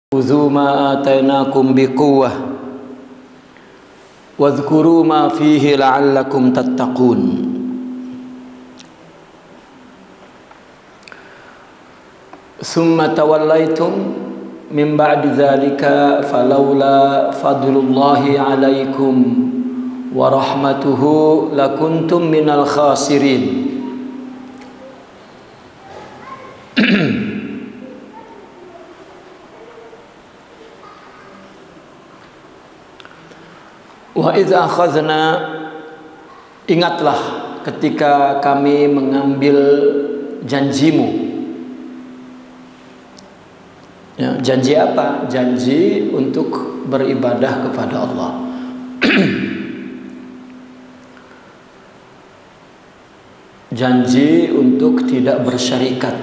khudzu ma atainakum biquwwah wadhkuru ma fihi la'allakum tattaqun. Tsumma tawallaitum min ba'di dzalika falawla fadlullahi 'alaikum wa rahmatuhu lakuntum minal khasirin. Wa idza akhadna, ingatlah ketika kami mengambil janjimu. Ya, janji apa? Janji untuk beribadah kepada Allah. Janji untuk tidak bersyarikat.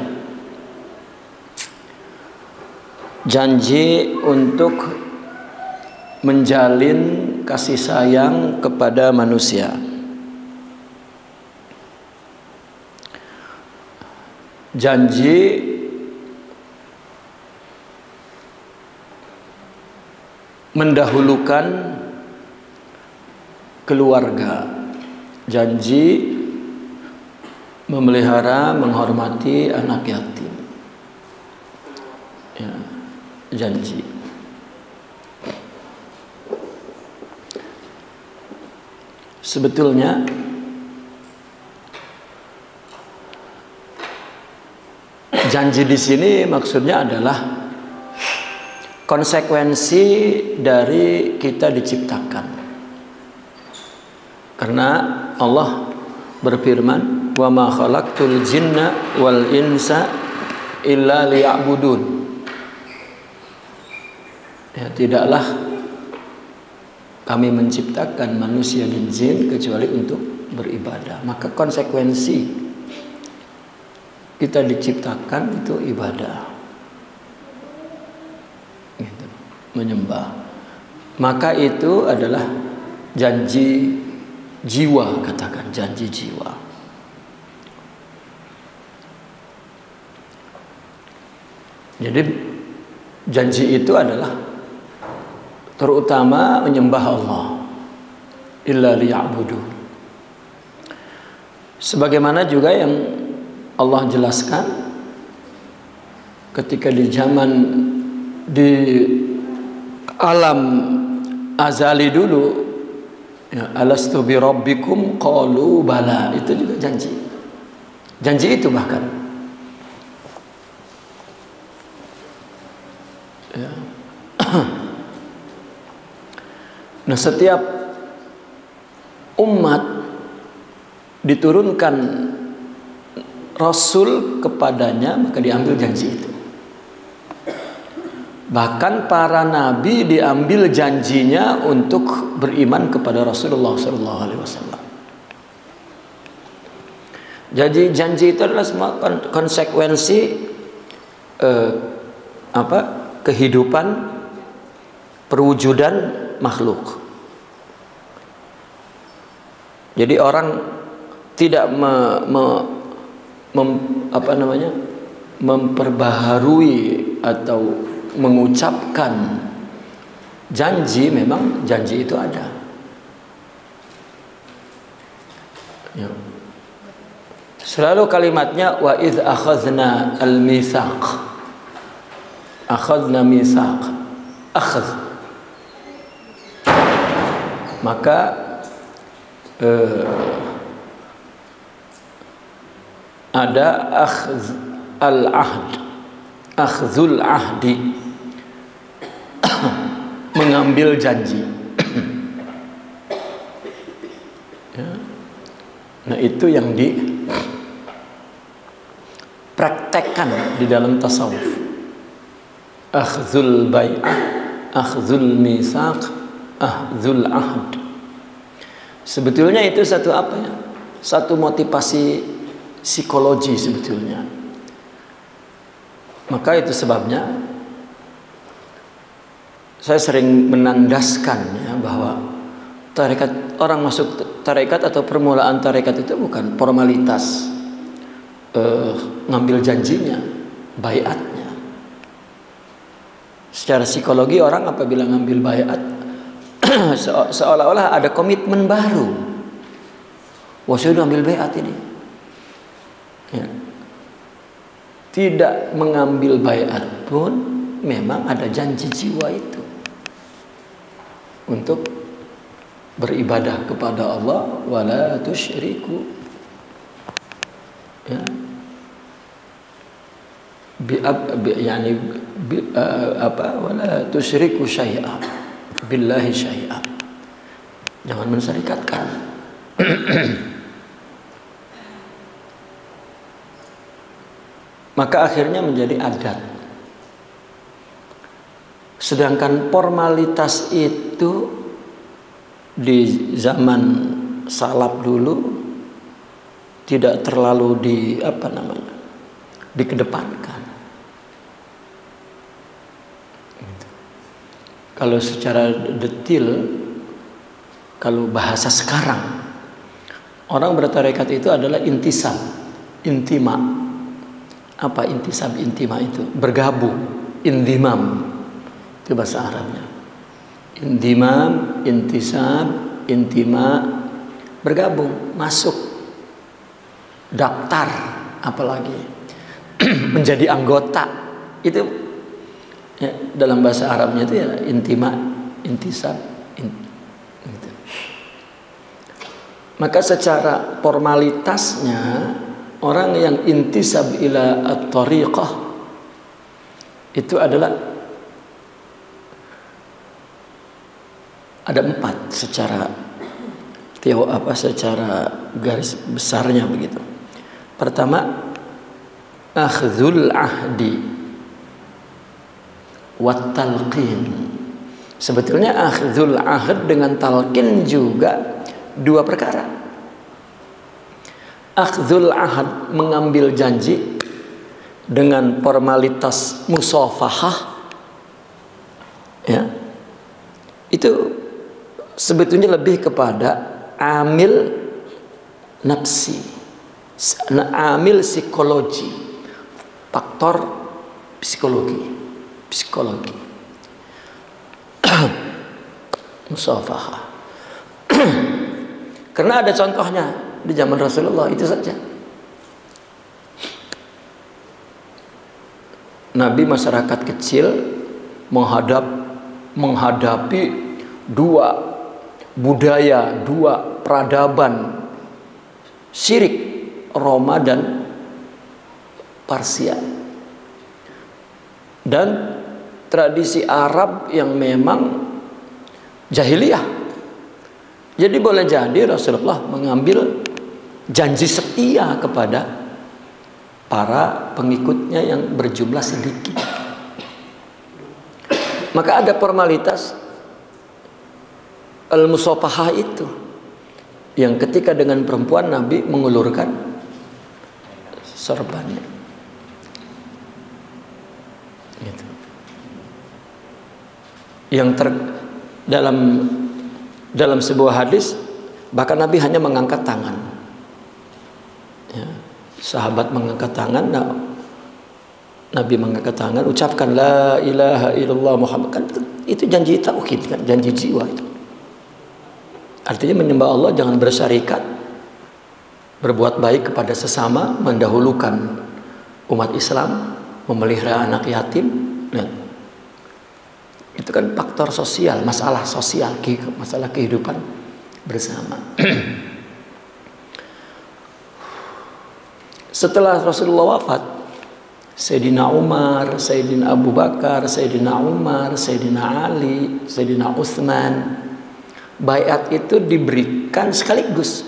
Janji untuk menjalin kasih sayang kepada manusia. Janji mendahulukan keluarga. Janji memelihara, menghormati anak yatim. Ya, janji. Sebetulnya janji di sini maksudnya adalah konsekuensi dari kita diciptakan. Karena Allah berfirman, "Wa ma khalaqtul jinna wal insa illa liya'budun." Ya, tidaklah kami menciptakan manusia dan jin kecuali untuk beribadah. Maka konsekuensi kita diciptakan itu ibadah, gitu, menyembah. Maka itu adalah janji jiwa, katakan janji jiwa. Jadi janji itu adalah terutama menyembah Allah, illa liya'budu. Sebagaimana juga yang Allah jelaskan ketika di zaman di alam azali dulu, ya, alastu bi rabbikum qalu bala, itu juga janji. Janji itu bahkan ya. Nah, setiap umat diturunkan Rasul kepadanya, maka diambil janji itu. Bahkan para nabi diambil janjinya untuk beriman kepada Rasulullah SAW. Jadi janji itu adalah semua konsekuensi kehidupan, perwujudan makhluk. Jadi orang tidak memperbaharui atau mengucapkan janji, memang janji itu ada. Ya. Selalu kalimatnya wa idz akhadna al-mitsaq. Akhadna mitsaq. Akhadh. Maka ada akhz al-ahd, akhzul ahdi, mengambil janji. Ya. Nah, itu yang dipraktekkan di dalam tasawuf. Akhzul bai'ah, akhzul mitsaq, akhzul ahd. Sebetulnya itu satu apa ya? Satu motivasi psikologi sebetulnya. Maka itu sebabnya saya sering menandaskan ya, bahwa tarekat, orang masuk tarekat atau permulaan tarekat itu bukan formalitas ngambil janjinya, baiatnya. Secara psikologi orang apabila ngambil baiat seolah-olah ada komitmen baru. Wah, saya udah ambil baiat ini. Ya. Tidak mengambil baiat pun memang ada janji jiwa itu untuk beribadah kepada Allah, wala tusyriku, ya, wala tusyriku syai'a billahi syai'a, jangan mensyarikatkan. Maka akhirnya menjadi adat. Sedangkan formalitas itu di zaman salaf dulu tidak terlalu dikedepankan. Kalau secara detil, kalau bahasa sekarang, orang bertarekat itu adalah intisab, intima. Apa intisab, intima itu? Bergabung, indimam. Itu bahasa Arabnya. Indimam, intisab, intima, bergabung, masuk, daftar, apalagi menjadi anggota. Itu ya, dalam bahasa Arabnya itu ya intima, intisab, gitu. Maka secara formalitasnya orang yang intisab ila at-tariqah itu adalah ada 4 secara secara garis besarnya begitu. Pertama, akhdhul ahdi wat talqin. Sebetulnya akhdhul ahd dengan talqin juga 2 perkara. Akhdhul ahad, mengambil janji dengan formalitas musafahah, ya, itu sebetulnya lebih kepada amil nafsi, amil psikologi, faktor psikologi musafahah. Karena ada contohnya di zaman Rasulullah itu saja. Nabi masyarakat kecil menghadapi 2 budaya, 2 peradaban, syirik Roma dan Parsia, dan tradisi Arab yang memang jahiliyah. Jadi boleh jadi Rasulullah mengambil janji setia kepada para pengikutnya yang berjumlah sedikit. Maka ada formalitas al-musafahah itu, yang ketika dengan perempuan Nabi mengulurkan sorbannya. Gitu. Yang dalam sebuah hadis bahkan Nabi hanya mengangkat tangan. Ya, sahabat mengangkat tangan, Nabi mengangkat tangan, ucapkan la ilaha illallah Muhammad, kan itu janji tauhid, kan, janji jiwa itu. Artinya menyembah Allah, jangan bersyarikat, berbuat baik kepada sesama, mendahulukan umat Islam, memelihara anak yatim. Nah, itu kan faktor sosial, masalah sosial, masalah kehidupan bersama. Setelah Rasulullah wafat, Sayyidina Umar, Sayyidina Abu Bakar, Sayyidina Umar, Sayyidina Ali, Sayyidina Utsman, baiat itu diberikan sekaligus.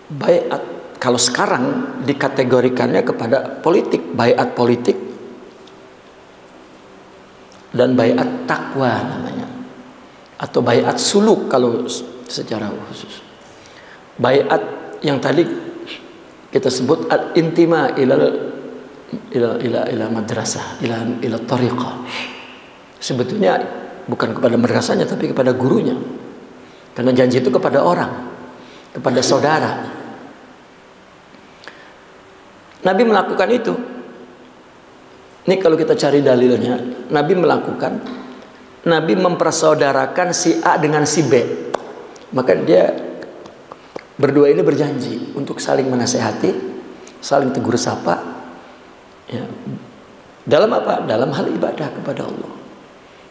Baiat kalau sekarang dikategorikannya kepada politik, baiat politik dan baiat takwa namanya, atau baiat suluk kalau secara khusus. Baiat yang tadi kita sebut al-intima ila madrasah, ila tariqah. Sebetulnya bukan kepada madrasahnya tapi kepada gurunya. Karena janji itu kepada orang, kepada saudara. Nabi melakukan itu. Ini kalau kita cari dalilnya, Nabi Nabi mempersaudarakan si A dengan si B. Maka dia berdua ini berjanji untuk saling menasehati, saling tegur sapa, ya. Dalam apa? Dalam hal ibadah kepada Allah,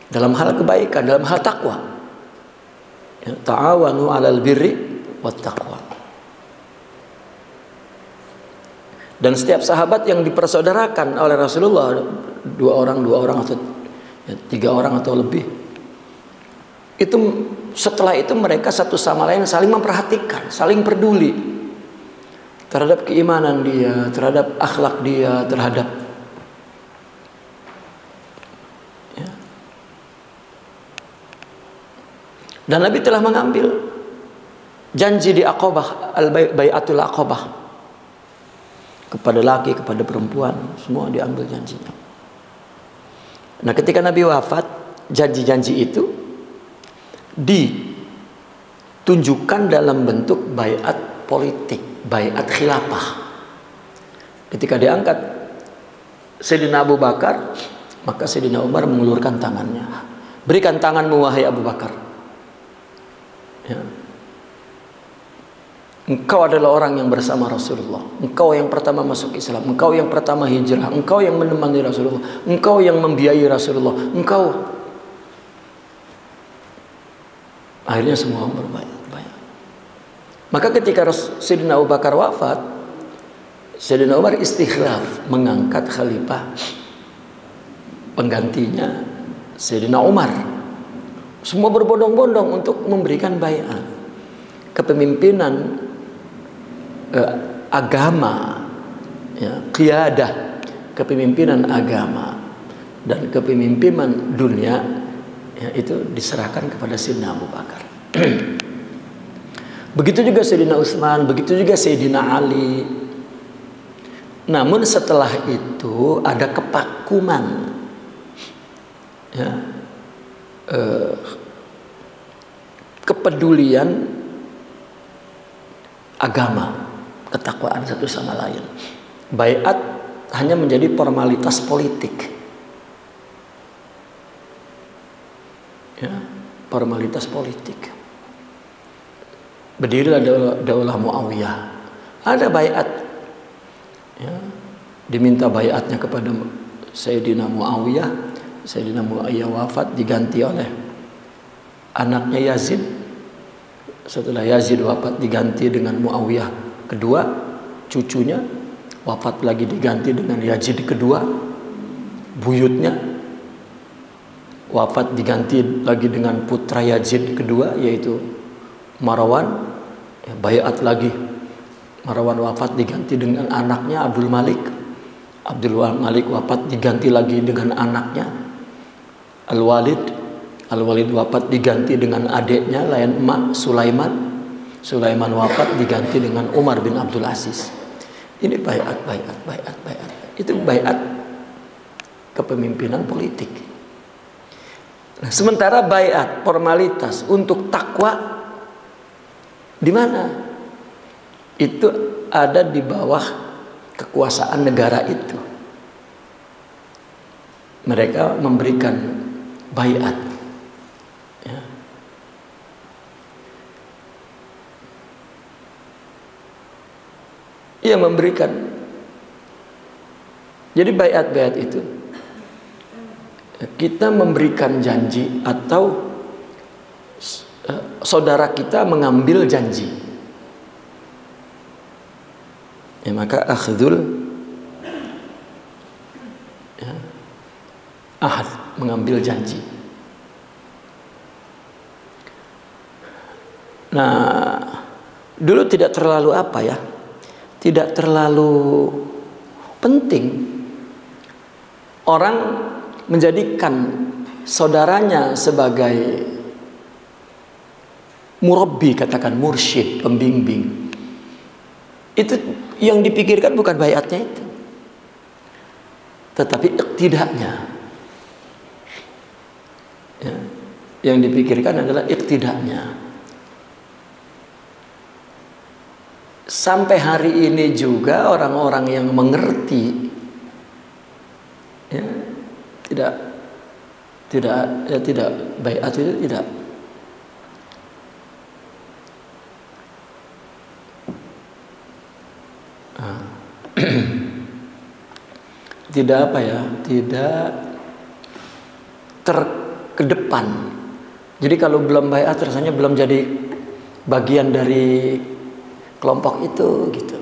dalam hal kebaikan, dalam hal takwa. Ya, ta'awanu 'alal birri wat taqwa. Dan setiap sahabat yang dipersaudarakan oleh Rasulullah, dua orang atau ya, 3 orang atau lebih, itu setelah itu mereka satu sama lain saling memperhatikan, saling peduli terhadap keimanan dia, terhadap akhlak dia, terhadap ya. Dan Nabi telah mengambil janji di Aqabah, al-bai'atul Aqabah, kepada laki, kepada perempuan, semua diambil janjinya. Nah, ketika Nabi wafat, janji-janji itu ditunjukkan dalam bentuk baiat politik, baiat khilafah. Ketika diangkat Sayyidina Abu Bakar, maka Sayyidina Umar mengulurkan tangannya. Berikan tanganmu wahai Abu Bakar. Ya. Engkau adalah orang yang bersama Rasulullah. Engkau yang pertama masuk Islam. Engkau yang pertama hijrah. Engkau yang menemani Rasulullah. Engkau yang membiayai Rasulullah. Engkau. Akhirnya semua berbaiat. Maka ketika Sayyidina Abu Bakar wafat, Sayyidina Umar istikhlaf, mengangkat khalifah penggantinya Sayyidina Umar. Semua berbondong-bondong untuk memberikan baiat kepemimpinan agama, ya, qiyadah, kepemimpinan agama dan kepemimpinan dunia, ya, itu diserahkan kepada Sayyidina Abu Bakar. Begitu juga Sayyidina Utsman, begitu juga Sayyidina Ali. Namun setelah itu ada kepakuman, ya, kepedulian agama, ketakwaan satu sama lain. Baiat hanya menjadi formalitas politik, ya, formalitas politik. Berdirilah daulah Muawiyah, ada baiat, ya, diminta baiatnya kepada Sayyidina Muawiyah. Sayyidina Muawiyah wafat, diganti oleh anaknya Yazid. Setelah Yazid wafat, diganti dengan Muawiyah kedua, cucunya wafat lagi, diganti dengan Yazid kedua, buyutnya wafat, diganti lagi dengan putra Yazid kedua, yaitu Marwan. Ya, baiat lagi, Marwan wafat, diganti dengan anaknya Abdul Malik. Abdul Malik wafat, diganti lagi dengan anaknya Al-Walid. Al-Walid wafat, diganti dengan adiknya lain emak Sulaiman. Sulaiman wafat, diganti dengan Umar bin Abdul Aziz. Ini baiat. Itu baiat kepemimpinan politik. Nah, sementara baiat formalitas untuk takwa di mana? Itu ada di bawah kekuasaan negara itu. Mereka memberikan baiat. Ya. Ia memberikan. Jadi baiat itu kita memberikan janji atau saudara kita mengambil janji, ya, maka akhdul, ya, ahad, mengambil janji. Nah, dulu tidak terlalu tidak terlalu penting orang menjadikan saudaranya sebagai murabbi, katakan mursyid, pembimbing. Itu yang dipikirkan bukan baiatnya itu, tetapi iktidaknya. Ya, yang dipikirkan adalah iktidaknya. Sampai hari ini juga orang-orang yang mengerti, ya, tidak baiat itu tidak. Tidak apa ya, tidak terkedepan. Jadi kalau belum baiat rasanya belum jadi bagian dari kelompok itu gitu.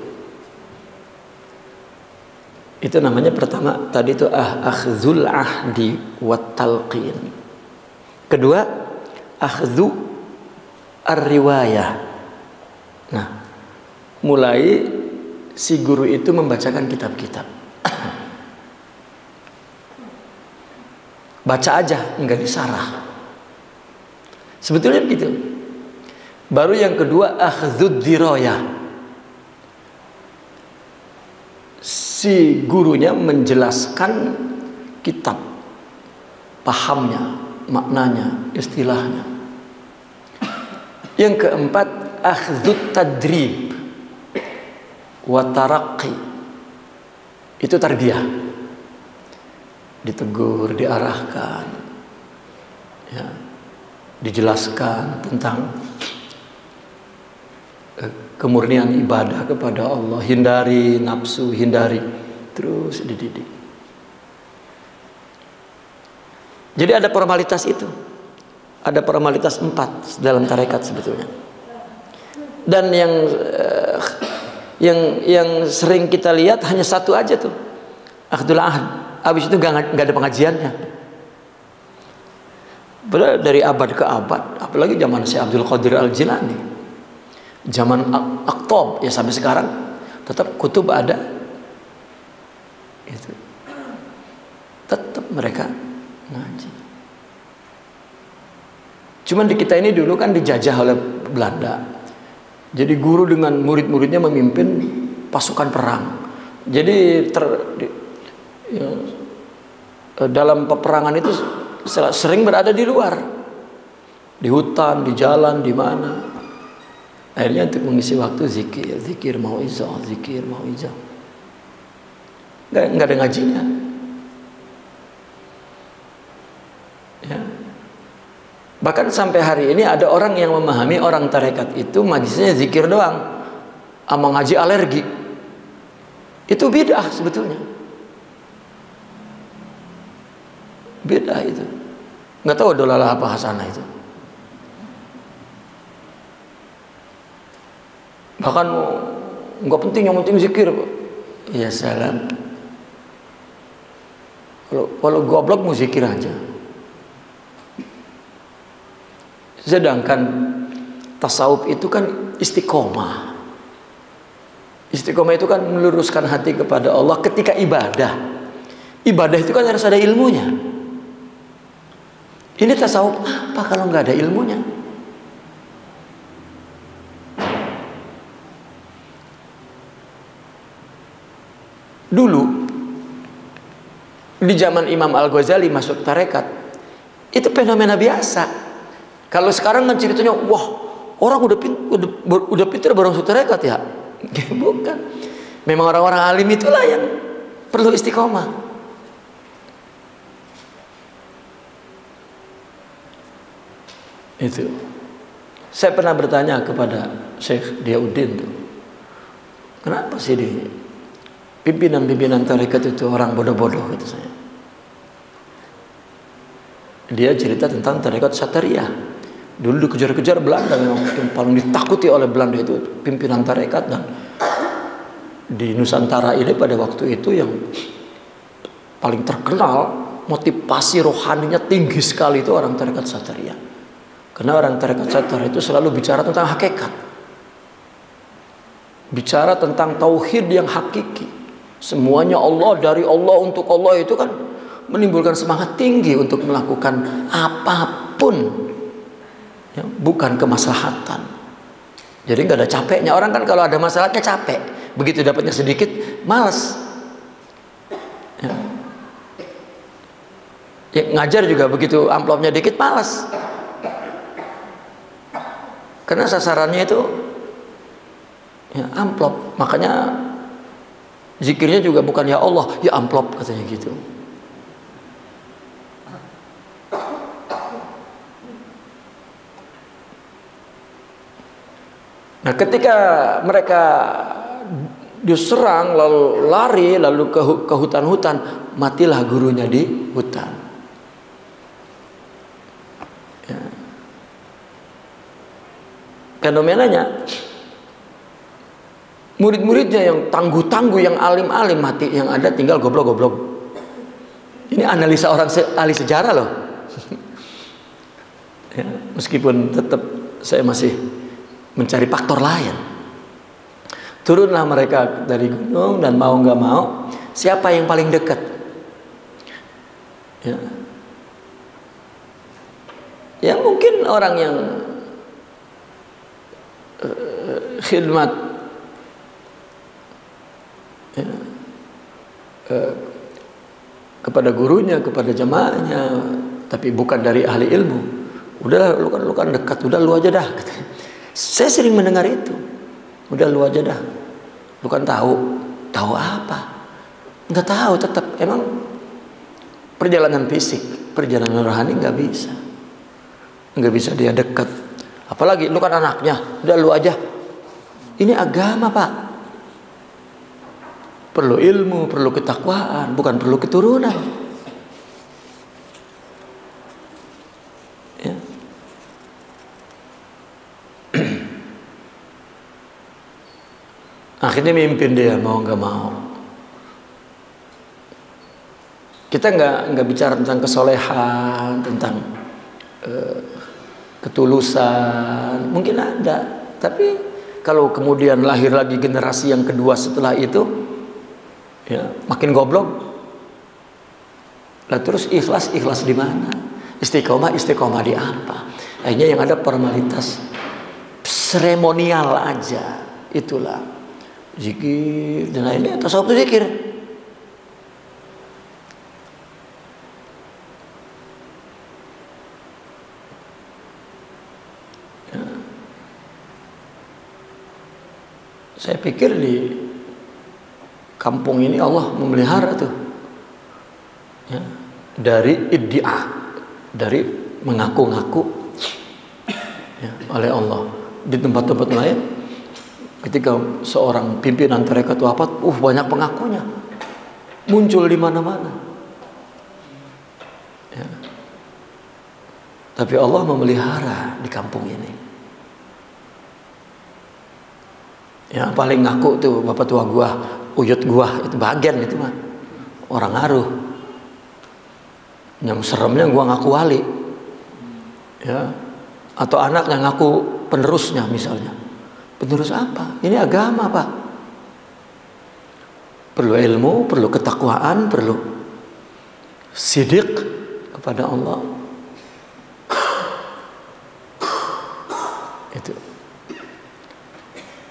Itu namanya pertama tadi itu akhdhul ahdi wat talqin. Kedua, akhdhu ar-riwayah. Nah, mulai si guru itu membacakan kitab-kitab. Baca aja, enggak disarah. Sebetulnya begitu. Baru yang kedua, akhdhud dirayah. Si gurunya menjelaskan kitab, pahamnya, maknanya, istilahnya. Yang keempat, akhdhut tadrib wa taraqqi. Itu tarbiyah. Ditegur, diarahkan, ya, dijelaskan tentang kemurnian ibadah kepada Allah, hindari nafsu, hindari, terus dididik. Jadi ada formalitas itu, ada formalitas 4 dalam tarekat sebetulnya. Dan yang sering kita lihat hanya satu aja tuh, akhdul ahd. Habis itu nggak ada pengajiannya. Padahal dari abad ke abad, apalagi zaman Syekh Abdul Qadir Al-Jilani, zaman Aktob ya sampai sekarang tetap kutub ada. Itu tetap mereka ngaji. Cuman di kita ini dulu kan dijajah oleh Belanda. Jadi guru dengan murid-muridnya memimpin pasukan perang. Jadi dalam peperangan itu sering berada di luar, di hutan, di jalan, di mana. Akhirnya untuk mengisi waktu zikir mauizah. Nggak ada ngajinya. Ya. Bahkan sampai hari ini ada orang yang memahami orang tarekat itu majlisnya zikir doang, sama ngaji alergi. Itu bid'ah sebetulnya. Beda itu. Nggak tahu dolalah apa hasanah itu. Bahkan nggak penting, yang penting zikir. Ya salam. Kalau goblok mau zikir aja. Sedangkan tasawuf itu kan istiqomah. Istiqomah itu kan meluruskan hati kepada Allah ketika ibadah. Ibadah itu kan harus ada ilmunya. Ini tasawuf apa kalau nggak ada ilmunya? Dulu di zaman Imam Al-Ghazali masuk tarekat itu fenomena biasa. Kalau sekarang kan ceritanya, wah orang udah pintar baru masuk tarekat ya? Bukan. Memang orang-orang alim itulah yang perlu istiqomah. Itu. Saya pernah bertanya kepada Syekh Diauddin tuh, kenapa sih di pimpinan-pimpinan tarekat itu orang bodoh-bodoh, gitu saya. Dia cerita tentang tarekat Satariyah. Dulu dikejar-kejar Belanda, memang yang paling ditakuti oleh Belanda itu pimpinan tarekat. Dan di Nusantara ini pada waktu itu yang paling terkenal, motivasi rohaninya tinggi sekali itu orang tarekat Satariyah. Karena orang tarekat Satariyah itu selalu bicara tentang hakikat, bicara tentang tauhid yang hakiki. Semuanya Allah, dari Allah, untuk Allah, itu kan menimbulkan semangat tinggi untuk melakukan apapun, ya, bukan kemaslahatan. Jadi nggak ada capeknya. Orang kan kalau ada masalahnya capek, begitu dapatnya sedikit malas. Ya. Ya, ngajar juga begitu amplopnya dikit malas. Karena sasarannya itu ya, amplop. Makanya zikirnya juga bukan ya Allah, ya amplop katanya gitu. Nah, ketika mereka diserang lalu lari lalu ke hutan-hutan, matilah gurunya di hutan. Ya. Fenomenanya murid-muridnya yang tangguh-tangguh, yang alim-alim mati, yang ada tinggal goblok-goblok. Ini analisa orang ahli sejarah loh. Ya, meskipun tetap saya masih mencari faktor lain. Turunlah mereka dari gunung dan mau nggak mau, siapa yang paling dekat? Ya. Ya mungkin orang yang khidmat ya, kepada gurunya, kepada jamaahnya, tapi bukan dari ahli ilmu. Udah lu kan dekat, udah lu aja dah. Saya sering mendengar itu. Udah lu aja dah. Lu kan tahu apa? Nggak tahu tetap. Emang perjalanan fisik, perjalanan rohani nggak bisa dia dekat. Apalagi lu kan anaknya, udah lu aja. Ini agama, Pak. Perlu ilmu, perlu ketakwaan, bukan perlu keturunan. Ya. Akhirnya mimpin dia mau nggak mau. Kita nggak bicara tentang kesolehan, tentang ketulusan, mungkin ada. Tapi kalau kemudian lahir lagi generasi yang kedua setelah itu, ya makin goblok. Lah terus ikhlas di mana? Istiqomah di apa? Akhirnya yang ada formalitas seremonial aja. Itulah zikir dan lainnya. Tasawuf itu zikir. Ya. Saya pikir di kampung ini Allah memelihara tuh ya, dari iddia, dari mengaku-ngaku ya, oleh Allah. Di tempat-tempat lain ketika seorang pimpinan tarekat wafat, banyak pengakunya muncul di mana-mana ya. Tapi Allah memelihara di kampung ini ya. Paling ngaku tuh bapak tua gua, uyut gua, itu bagian itu mah orang ngaruh. Yang seremnya gua ngaku wali ya, atau anak yang ngaku penerusnya misalnya. Penerus apa? Ini agama, Pak. Perlu ilmu, perlu ketakwaan, perlu sidik kepada Allah. Itu.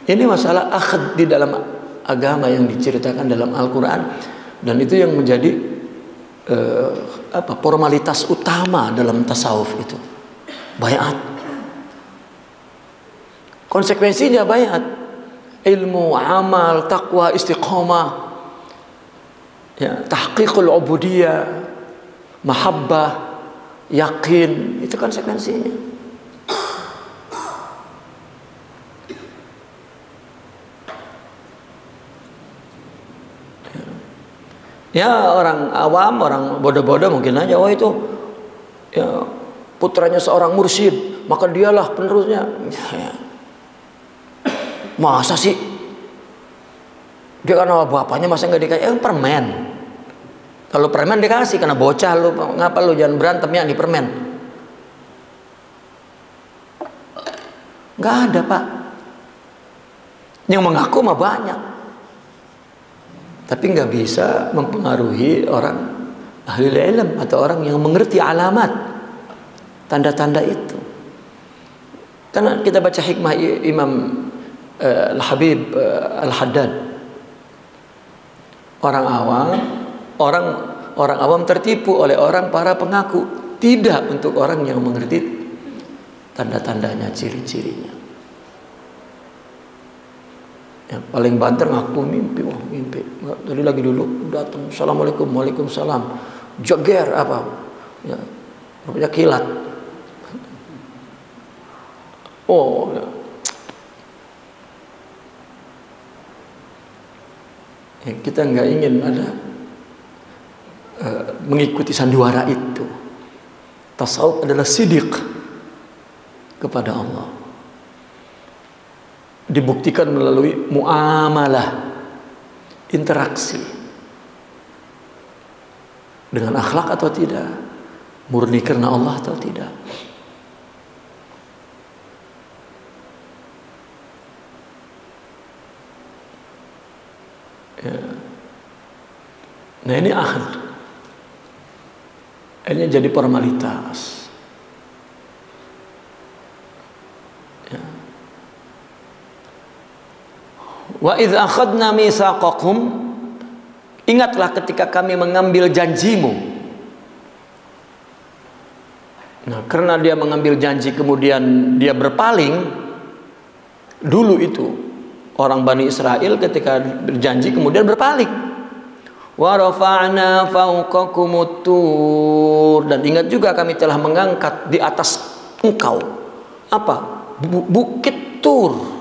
Ini masalah akhd di dalam agama yang diceritakan dalam Al-Quran, dan itu yang menjadi formalitas utama dalam tasawuf itu. Baiat. Konsekuensinya baiat. Ilmu, amal, taqwa, istiqomah, ya, tahqiqul ubudiyah, mahabbah, yakin, itu konsekuensinya. Ya orang awam, orang bodoh-bodoh mungkin aja, itu ya putranya seorang mursyid, maka dialah penerusnya. Ya. Masa sih? Dia kan sama bapaknya masa nggak dikasih? Permen. Kalau permen dikasih karena bocah lu, ngapa lu jangan berantem ya di permen? Nggak ada, Pak. Yang mengaku mah banyak. Tapi nggak bisa mempengaruhi orang ahli ilm atau orang yang mengerti alamat, tanda-tanda itu. Karena kita baca hikmah Imam Al-Habib Al-Haddad, orang awam tertipu oleh orang para pengaku, tidak untuk orang yang mengerti tanda-tandanya, ciri-cirinya. Yang paling banter ngaku mimpi, mimpi. Tadi lagi dulu datang, assalamualaikum, waalaikumsalam, jager apa, ya, rupanya kilat. Ya. Ya, kita nggak ingin ada mengikuti sandiwara itu. Tasawuf adalah sidiq kepada Allah. Dibuktikan melalui muamalah, interaksi. Dengan akhlak atau tidak, murni karena Allah atau tidak. Ya. Nah ini ahad. Ini jadi formalitas. Ya. Wa idz akhadna mitsaqakum, ingatlah ketika kami mengambil janjimu. Nah, karena dia mengambil janji kemudian dia berpaling. Dulu itu orang Bani Israel ketika berjanji kemudian berpaling. Wa rafa'na fawqakumut tur, dan ingat juga kami telah mengangkat di atas engkau apa? Bukit Tur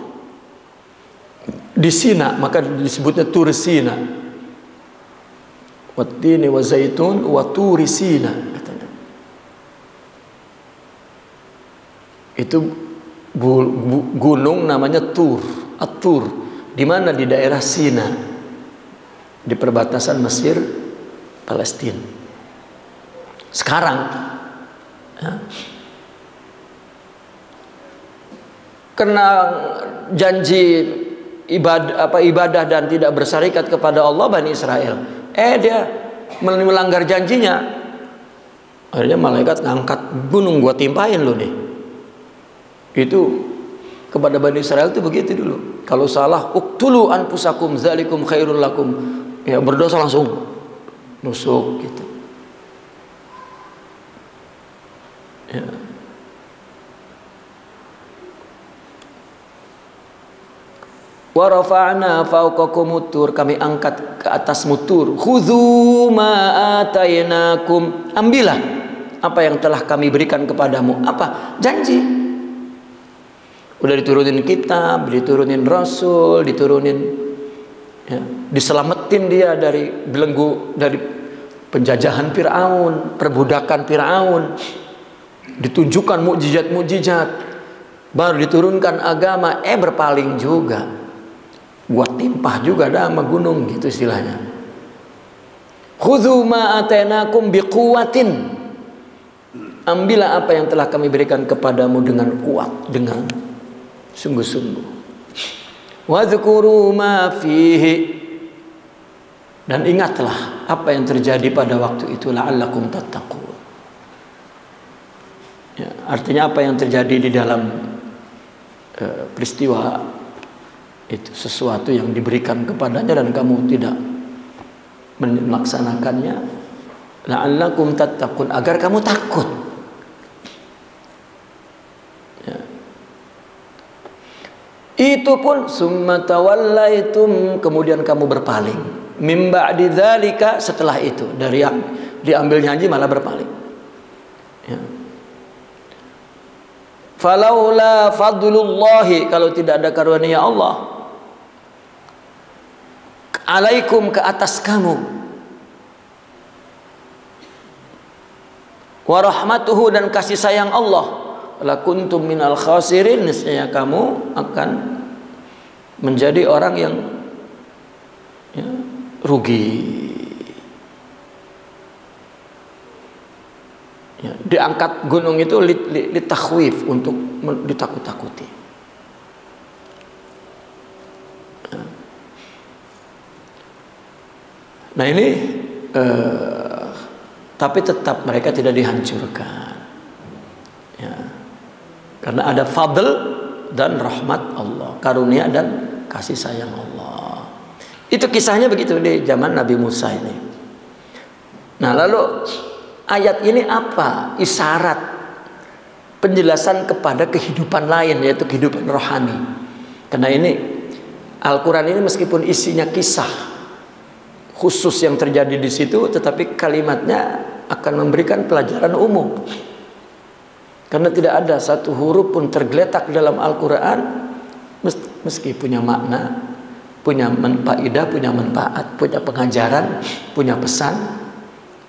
di Sina, maka disebutnya Tur Sina. Wattini wa zaitun wa turi Sina, katanya. Itu gunung namanya Tur, At-Tur, di mana? Di daerah Sina, di perbatasan Mesir Palestina. Sekarang ya, karena janji ibadah dan tidak bersarikat kepada Allah Bani Israel, dia melanggar janjinya. Akhirnya malaikat ngangkat gunung, gua timpain lo nih. Itu kepada Bani Israel itu begitu dulu. Kalau salah, uqtulu anfusakum zalikum khairul lakum. Ya berdosa langsung nusuk gitu. Ya. Wa rafa'na fawqakumut tur, kami angkat ke atas mutur. Khudzu ma atainakum, ambillah apa yang telah kami berikan kepadamu. Apa? Janji. Udah diturunin kitab, diturunin rasul, diturunin ya, diselamatin dia dari belenggu, dari penjajahan Fir'aun, perbudakan Fir'aun, ditunjukkan mukjizat-mukjizat, baru diturunkan agama, berpaling juga, buat timpah juga dah sama gunung gitu istilahnya. Khudzu ma atainakum biquwatin, ambillah apa yang telah kami berikan kepadamu dengan kuat, dengan sungguh-sungguh. Wadhkuru ma fihi, dan ingatlah apa yang terjadi pada waktu itu, la'allakum tattaqun. Ya, artinya apa yang terjadi di dalam peristiwa itu, sesuatu yang diberikan kepadanya dan kamu tidak melaksanakannya, la'allakum tattaqun, agar kamu takut. Itu pun summa tawallaitum, kemudian kamu berpaling, mim ba'di dzalika, setelah itu, dari yang diambil janji malah berpaling. Ya. Falaula fadlullahi, kalau tidak ada karunia Allah, alaikum, ke atas kamu, wa rahmatuhu, dan kasih sayang Allah, lakuntum minal khasirin, niscaya kamu akan menjadi orang yang ya, rugi. Ya, diangkat gunung itu litakhwif, untuk ditakut-takuti. Ya. Nah ini tapi tetap mereka tidak dihancurkan. Ya. Karena ada fadl dan rahmat Allah, karunia dan kasih sayang Allah. Itu kisahnya begitu di zaman Nabi Musa ini. Nah lalu ayat ini apa? Isyarat, penjelasan kepada kehidupan lain, yaitu kehidupan rohani. Karena ini Al-Quran ini meskipun isinya kisah khusus yang terjadi di situ, tetapi kalimatnya akan memberikan pelajaran umum. Karena tidak ada satu huruf pun tergeletak dalam Al-Quran meski punya makna, punya faedah, punya manfaat, punya pengajaran, punya pesan,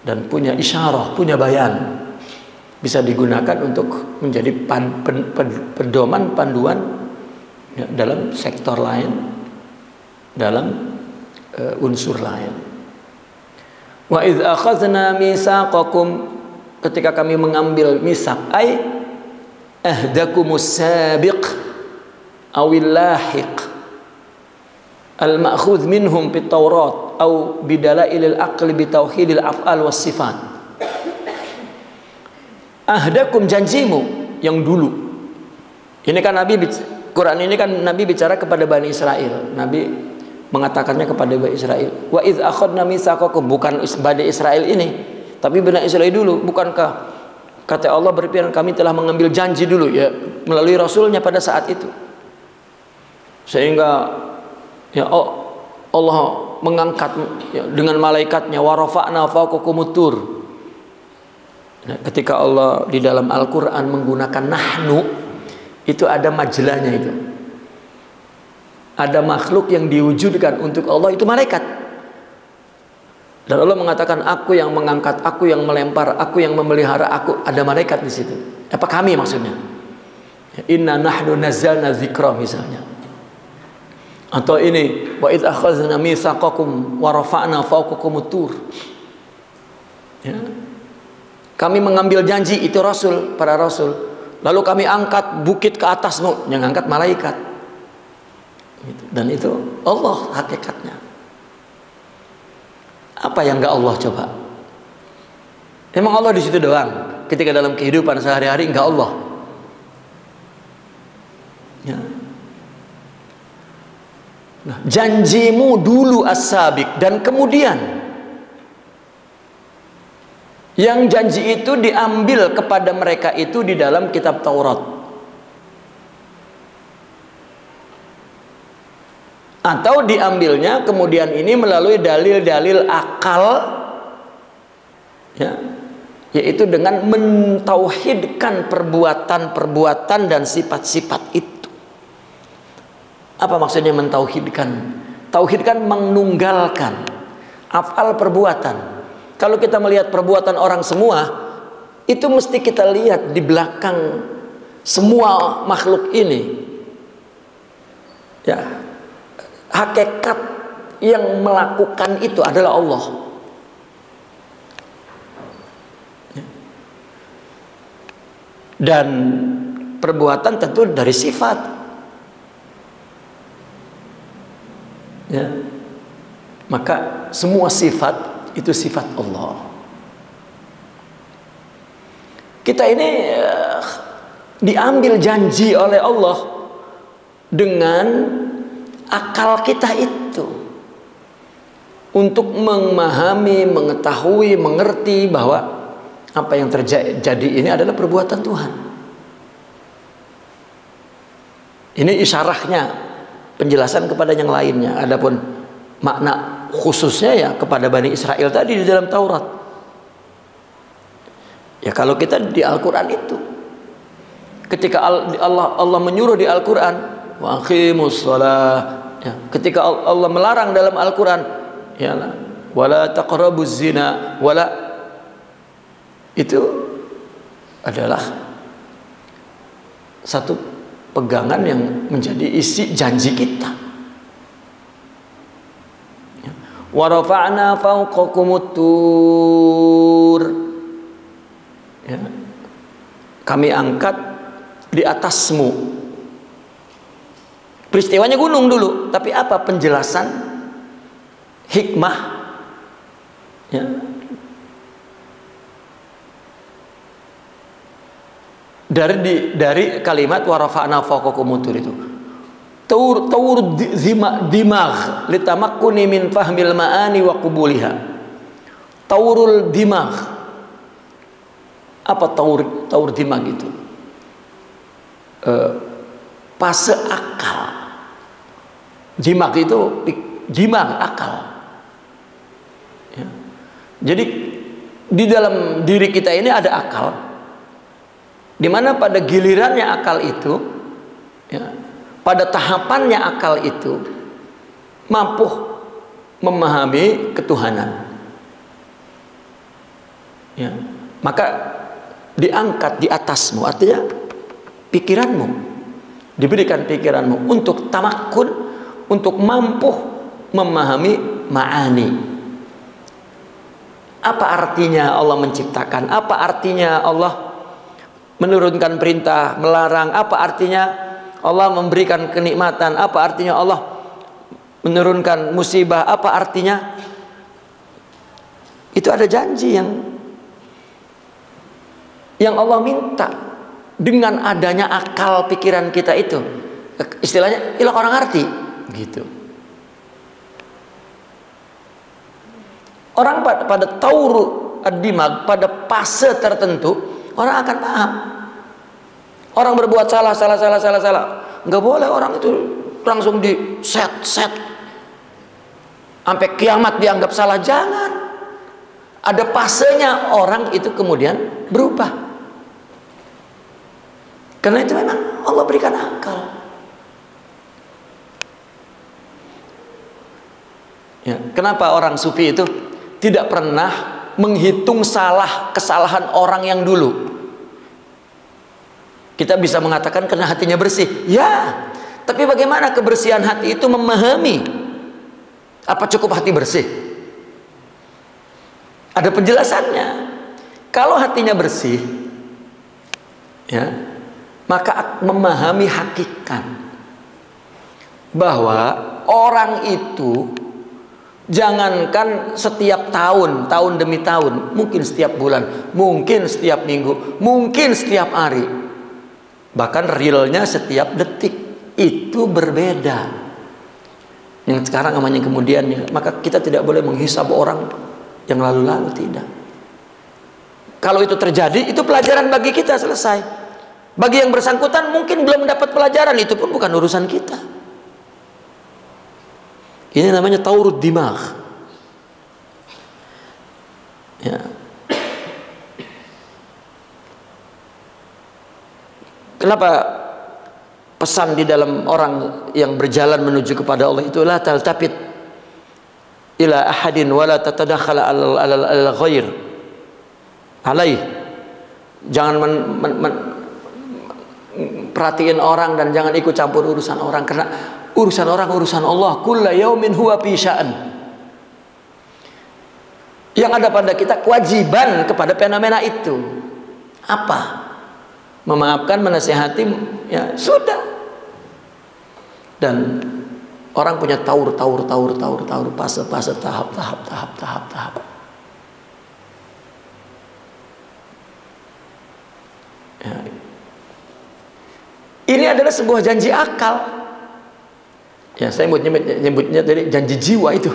dan punya isyarah, punya bayan. Bisa digunakan untuk menjadi pedoman, panduan ya, dalam sektor lain, dalam unsur lain. Wa idz akhadna mitsaqakum, ketika kami mengambil misak, ay ahdakumus sabiq awil lahiq al ma'khudh minhum fit Taurat aw bidalailil aqli bitauhidil af'al was sifat. Ahdakum, janjimu yang dulu. Ini kan Nabi, Quran ini kan Nabi bicara kepada Bani Israel. Nabi mengatakannya kepada Bani Israel. Wa idz akhadna mitsaqakum, bukan Bani Israel ini, tapi Bani Israel dulu. Bukankah kata Allah berfirman, kami telah mengambil janji dulu ya melalui Rasulnya pada saat itu. Sehingga ya Allah mengangkat ya, dengan malaikatnya, wa rafa'na fawqakumut tur. Nah, ketika Allah di dalam Al-Quran menggunakan nahnu, itu ada majlahnya itu. Ada makhluk yang diwujudkan untuk Allah, itu malaikat. Dan Allah mengatakan, aku yang mengangkat, aku yang melempar, aku yang memelihara, aku. Ada malaikat di situ. Apa kami maksudnya? Inna nahnu nazzalna dzikra misalnya. Atau ini, wa idz akhadna mitsaqakum wa rafa'na fawqakumut tur. Ya. Kami mengambil janji, itu Rasul, para Rasul. Lalu kami angkat bukit ke atasmu, yang angkat malaikat. Dan itu Allah hakikatnya. Apa yang enggak Allah coba? Emang Allah di situ doang? Ketika dalam kehidupan sehari-hari enggak Allah? Ya. Nah, janjimu dulu as-sabiq, dan kemudian yang janji itu diambil kepada mereka itu di dalam kitab Taurat. Atau diambilnya kemudian ini melalui dalil-dalil akal ya, yaitu dengan mentauhidkan perbuatan-perbuatan dan sifat-sifat itu. Apa maksudnya mentauhidkan? Tauhidkan menunggalkan afal perbuatan. Kalau kita melihat perbuatan orang semua, itu mesti kita lihat di belakang semua makhluk ini. Ya, hakikat yang melakukan itu adalah Allah. Dan perbuatan tentu dari sifat. Ya. Maka semua sifat itu sifat Allah. Kita ini diambil janji oleh Allah dengan akal kita itu untuk memahami, mengetahui, mengerti bahwa apa yang terjadi ini adalah perbuatan Tuhan. Ini isyarahnya, penjelasan kepada yang lainnya. Adapun makna khususnya ya kepada Bani Israel tadi di dalam Taurat. Ya kalau kita di Al-Quran itu, ketika Allah menyuruh di Al-Quran, wa aqimus shalah, ya, ketika Allah melarang dalam Al-Quran, ya, wala taqrabuz zina, wala, itu adalah satu pegangan yang menjadi isi janji kita. Wa rafa'na fawqakumut tur. Ya. Kami angkat di atasmu. Peristiwanya gunung dulu, tapi apa penjelasan hikmah? Ya. Dari kalimat wa rafa'na fawqakumut tur itu. Taur dimagh litamakkuni min fahmil ma'ani wa qubuliha. Taurul dimagh. Apa taur dimagh itu? Fase akal. Dimagh itu dimagh akal. Ya. Jadi di dalam diri kita ini ada akal, di mana pada gilirannya akal itu, ya, pada tahapannya akal itu mampu memahami ketuhanan. Ya, maka diangkat di atasmu, artinya pikiranmu, diberikan pikiranmu untuk tamakkun, untuk mampu memahami ma'ani. Apa artinya Allah menciptakan? Apa artinya Allah menurunkan perintah, melarang? Apa artinya Allah memberikan kenikmatan? Apa artinya Allah menurunkan musibah? Apa artinya? Itu ada janji yang Allah minta dengan adanya akal pikiran kita itu. Istilahnya ilah orang ngerti gitu. Orang pada tauru ad-dimag, pada fase tertentu orang akan paham. Orang berbuat salah, nggak boleh orang itu langsung di set sampai kiamat dianggap salah. Jangan. Ada fasenya orang itu kemudian berubah. Karena itu memang Allah berikan akal. Ya, kenapa orang sufi itu tidak pernah menghitung kesalahan orang yang dulu? Kita bisa mengatakan karena hatinya bersih. Ya, tapi bagaimana kebersihan hati itu memahami? Apa cukup hati bersih? Ada penjelasannya. Kalau hatinya bersih, ya, maka memahami hakikat bahwa orang itu jangankan setiap tahun demi tahun, mungkin setiap bulan, mungkin setiap minggu, mungkin setiap hari, bahkan realnya setiap detik itu berbeda. Yang sekarang namanya kemudiannya, maka kita tidak boleh menghisab orang yang lalu-lalu, tidak. Kalau itu terjadi, itu pelajaran bagi kita, selesai. Bagi yang bersangkutan mungkin belum mendapat pelajaran, itu pun bukan urusan kita. Ini namanya taurud dimagh. Ya. Kenapa pesan di dalam orang yang berjalan menuju kepada Allah itu la taltafit ila ahadin wala tatadakhal al ghair alaih. Jangan perhatiin orang dan jangan ikut campur urusan orang, karena urusan orang urusan Allah. Kullu yaumin huwa fi sya'an. Yang ada pada kita kewajiban kepada fenomena itu apa? Memaafkan, menasihati, ya sudah. Dan orang punya taur, fase, tahap. Ya. Ini adalah sebuah janji akal. Ya, saya nyebutnya dari janji jiwa itu.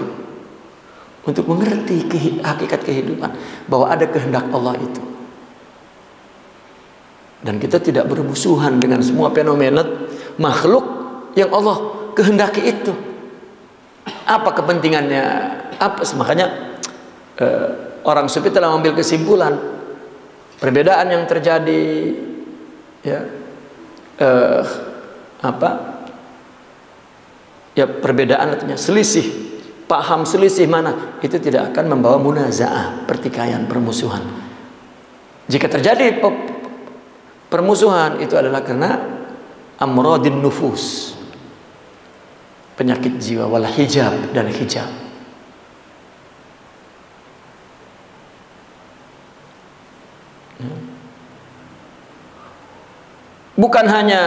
Untuk mengerti hakikat kehidupan, bahwa ada kehendak Allah itu. Dan kita tidak bermusuhan dengan semua fenomena makhluk yang Allah kehendaki itu. Apa kepentingannya? Makanya orang sufi telah mengambil kesimpulan perbedaan yang terjadi, ya, ya perbedaan artinya selisih paham, selisih mana, itu tidak akan membawa munazaah, pertikaian, permusuhan. Jika terjadi permusuhan, itu adalah karena amradin nufus, penyakit jiwa, wal hijab, dan hijab. Bukan hanya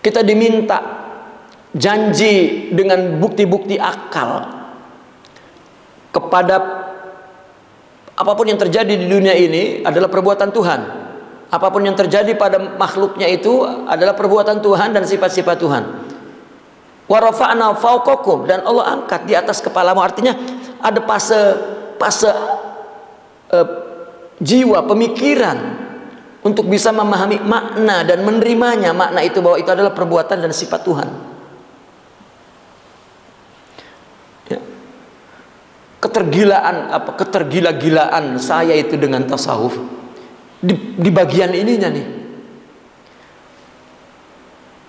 kita diminta janji dengan bukti-bukti akal kepada apapun yang terjadi di dunia ini adalah perbuatan Tuhan. Apapun yang terjadi pada makhluknya itu adalah perbuatan Tuhan dan sifat-sifat Tuhan. Wa rafa'na fawqakum, dan Allah angkat di atas kepalamu. Artinya ada fase jiwa, pemikiran untuk bisa memahami makna dan menerimanya, makna itu bahwa itu adalah perbuatan dan sifat Tuhan. Ya. Ketergila-gilaan saya itu dengan tasawuf di bagian ininya nih,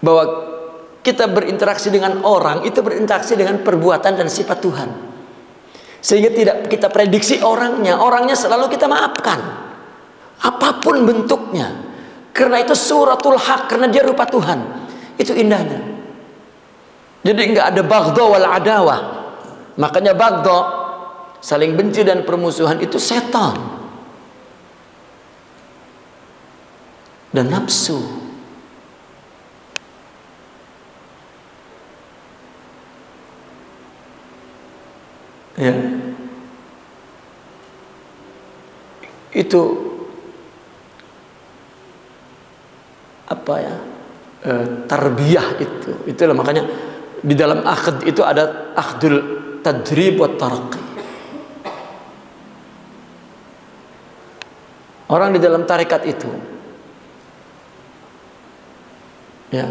bahwa kita berinteraksi dengan orang itu berinteraksi dengan perbuatan dan sifat Tuhan. Sehingga tidak kita prediksi orangnya selalu kita maafkan. Apapun bentuknya. Karena itu suratul haq, karena dia rupa Tuhan. Itu indahnya. Jadi enggak ada baghdha wal adawah. Makanya baghdha, saling benci dan permusuhan, itu setan dan nafsu. Ya, itu apa ya, tarbiyah itu. Itulah makanya di dalam akad itu ada akdul tadrib wa taraqi. Orang di dalam tarekat itu, ya,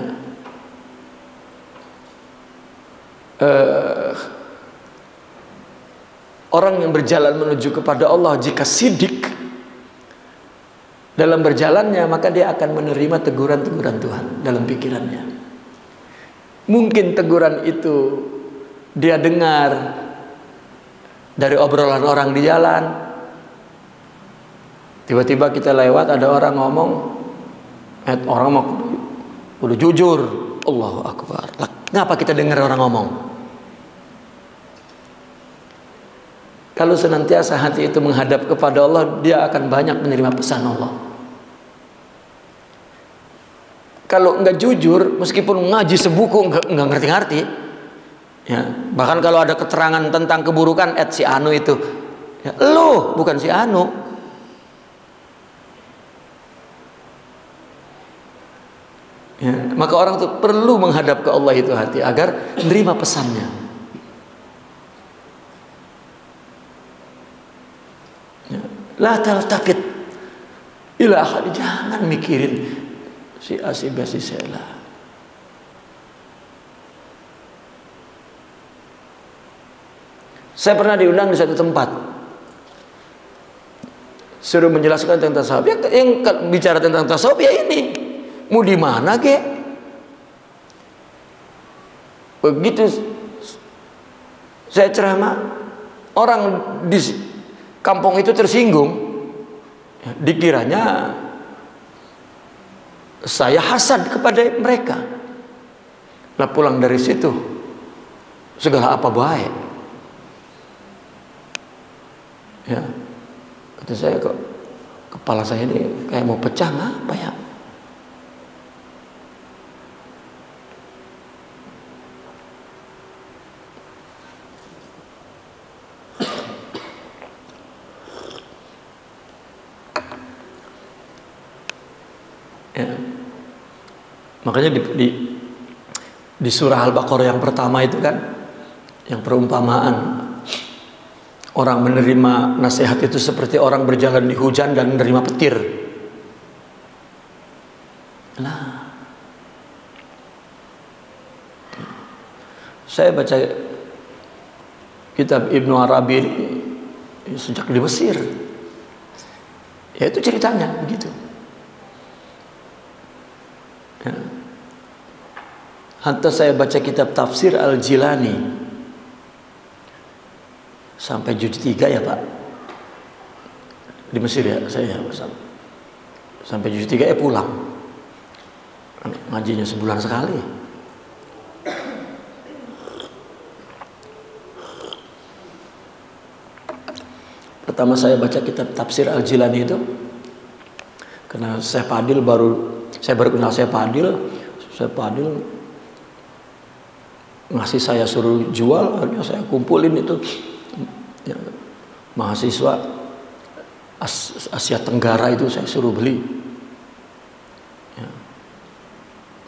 orang yang berjalan menuju kepada Allah, jika sidik dalam berjalannya, maka dia akan menerima teguran-teguran Tuhan dalam pikirannya. Mungkin teguran itu dia dengar dari obrolan orang di jalan. Tiba-tiba kita lewat, ada orang ngomong, orang mau kudu jujur. Allahu Akbar. Ngapa kita dengar orang ngomong? Kalau senantiasa hati itu menghadap kepada Allah, dia akan banyak menerima pesan Allah. Kalau enggak jujur, meskipun ngaji sebuku enggak ngerti-ngerti, ya, bahkan kalau ada keterangan tentang keburukan, si Anu itu, ya, lu bukan si Anu. Ya, maka orang itu perlu menghadap ke Allah itu hati agar menerima pesannya. La taltafit ila ahad, jangan mikirin si A, si B, si C lah. Saya pernah diundang di satu tempat, suruh menjelaskan tentang tasawuf. Yang bicara tentang tasawuf ya ini, mau di mana ke? Begitu saya ceramah, orang di kampung itu tersinggung, dikiranya saya hasad kepada mereka. Lah pulang dari situ, segala apa baik. Ya, kata saya, kok kepala saya ini kayak mau pecah, ngapa ya? Ya. Makanya di surah Al-Baqarah yang pertama itu kan, yang perumpamaan orang menerima nasihat itu seperti orang berjalan di hujan dan menerima petir. Nah, saya baca kitab Ibnu Arabi sejak di Mesir, ya itu ceritanya begitu. Ya. Hatta saya baca kitab tafsir Al-Jilani sampai juz 3 ya Pak, di Mesir ya, saya sampai juz 3 ya pulang, ngajinya sebulan sekali. Pertama saya baca kitab tafsir Al-Jilani itu karena saya baru kenal saya Padil ngasih, saya suruh jual, akhirnya saya kumpulin itu ya, mahasiswa Asia Tenggara itu saya suruh beli ya.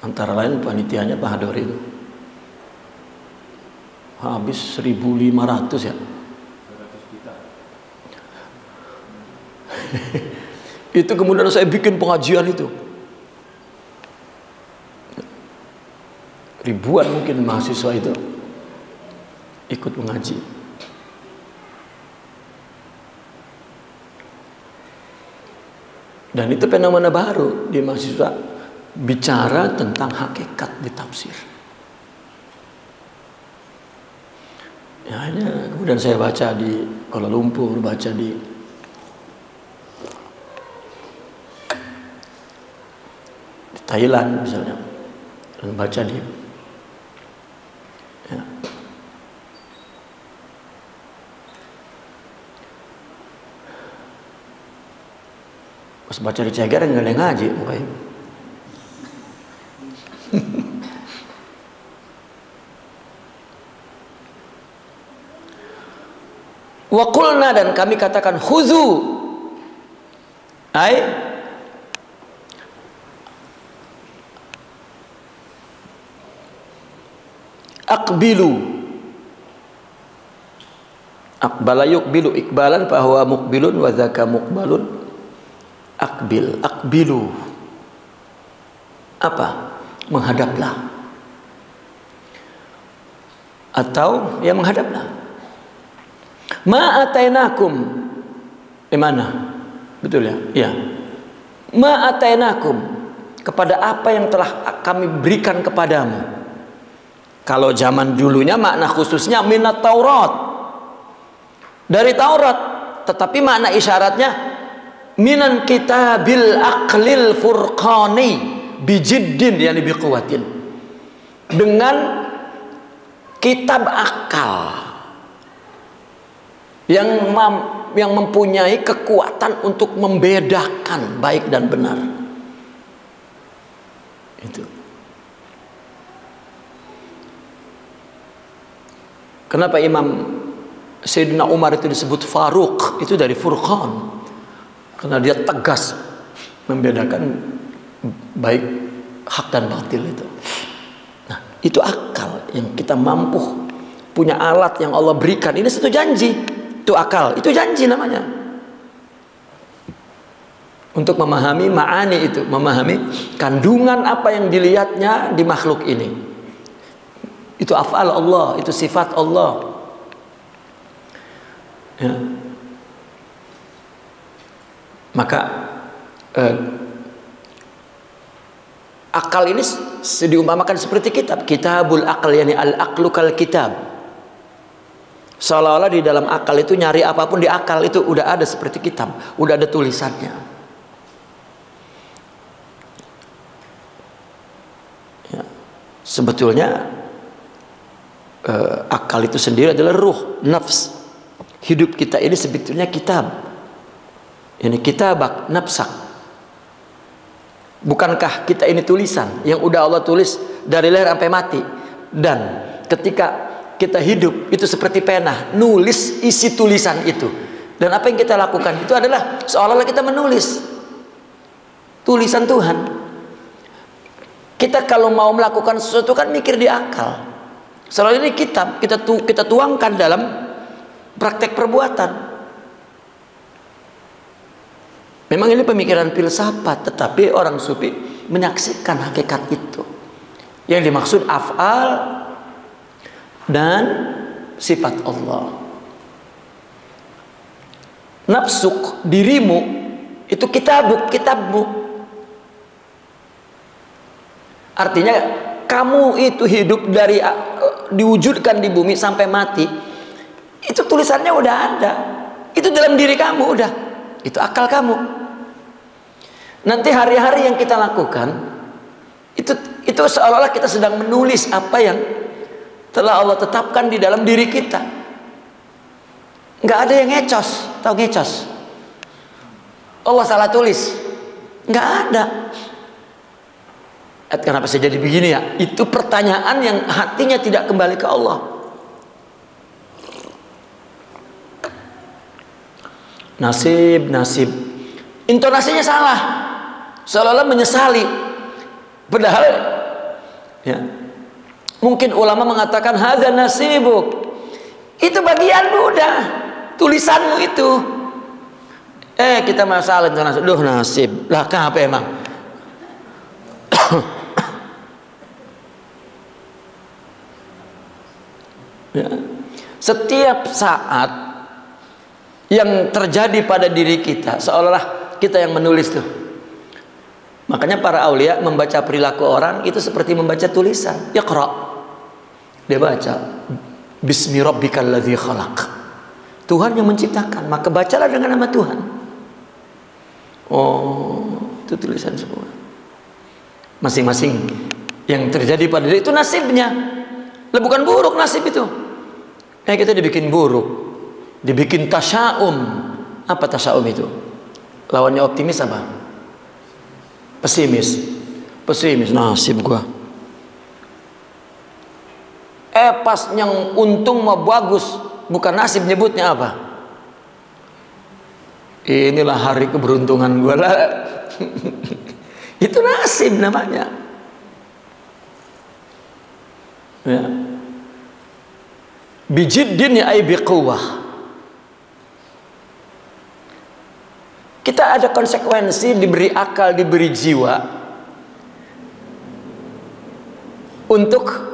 Antara lain panitianya Pak Hadori itu habis 1.500 ya. Itu kemudian saya bikin pengajian itu, ribuan mungkin mahasiswa itu ikut mengaji. Dan itu fenomena baru di mahasiswa, bicara tentang hakikat di tafsir. Ya, kemudian saya baca di Kuala Lumpur, baca di Thailand misalnya, dan baca di ya. Pas baca di Ceger nggak ada yang ngaji mukanya. Wa qulna, dan kami katakan khuzu ai aqbilu, aqbala yuqbilu iqbalan fahuwa muqbilun wa dzaka muqbalun, aqbilu apa? Menghadaplah, atau ya menghadaplah. Ma atainakum, mana? Betul ya? Iya. Ma atainakum, kepada apa yang telah kami berikan kepadamu. Kalau zaman dulunya makna khususnya minat Taurat, dari Taurat, tetapi makna isyaratnya minan kitabil aqlil furqani bijiddin, yani biquwatin, dengan kitab akal yang mempunyai kekuatan untuk membedakan baik dan benar. Itu. Kenapa Imam Sayyidina Umar itu disebut Faruq? Itu dari Furqan, karena dia tegas membedakan baik, hak dan batil itu. Nah, itu akal yang kita mampu punya, alat yang Allah berikan. Ini satu janji. Itu akal, itu janji namanya. Untuk memahami ma'ani itu, memahami kandungan apa yang dilihatnya di makhluk ini. Itu af'al Allah, itu sifat Allah. Ya. Maka akal ini diumpamakan seperti kitab, kitabul aql, yani al-aqlu kal kitab. Seolah-olah di dalam akal itu nyari apapun di akal itu udah ada seperti kitab, udah ada tulisannya. Ya. Sebetulnya akal itu sendiri adalah ruh, nafs. Hidup kita ini sebetulnya kitab. Ini kitabak nafsak. Bukankah kita ini tulisan yang udah Allah tulis dari lahir sampai mati? Dan ketika kita hidup itu seperti pena, nulis isi tulisan itu. Dan apa yang kita lakukan itu adalah seolah-olah kita menulis tulisan Tuhan. Kita kalau mau melakukan sesuatu kan mikir di akal. Selalu ini kitab kita tuangkan dalam praktek perbuatan. Memang ini pemikiran filsafat, tetapi orang sufi menyaksikan hakikat itu. Yang dimaksud af'al dan sifat Allah. Nafsuk, dirimu itu kitabmu. Artinya kamu itu hidup dari diwujudkan di bumi sampai mati, itu tulisannya udah ada. Itu dalam diri kamu udah. Itu akal kamu. Nanti hari-hari yang kita lakukan itu seolah-olah kita sedang menulis apa yang telah Allah tetapkan di dalam diri kita. Nggak ada yang ngecos. Tahu ngecos? Allah salah tulis. Nggak ada. Kenapa saya jadi begini ya? Itu pertanyaan yang hatinya tidak kembali ke Allah. Nasib. Intonasinya salah. Seolah-olah menyesali. Padahal ya, mungkin ulama mengatakan hadza nasibuk. Itu bagianmu udah. Tulisanmu itu. Kita masalah intonasi. Duh, nasib. Lah kenapa emang? Ya. Setiap saat yang terjadi pada diri kita seolah-olah kita yang menulis tuh. Makanya para aulia membaca perilaku orang itu seperti membaca tulisan. Iqra. Dia baca. Bismi rabbikal ladzi khalaq. Tuhan yang menciptakan, maka bacalah dengan nama Tuhan. Oh, itu tulisan semua. Masing-masing yang terjadi pada diri itu nasibnya. Lah bukan buruk nasib itu. Kita dibikin buruk, dibikin tasya'um. Apa tasya'um itu? Lawannya optimis apa? Pesimis. Pesimis, nasib gua. Pas yang untung mah bagus, bukan nasib, nyebutnya apa? Inilah hari keberuntungan gua lah. Itu nasib namanya. Ya. Bijiddin ya ay biquwah. Kita ada konsekuensi, diberi akal, diberi jiwa untuk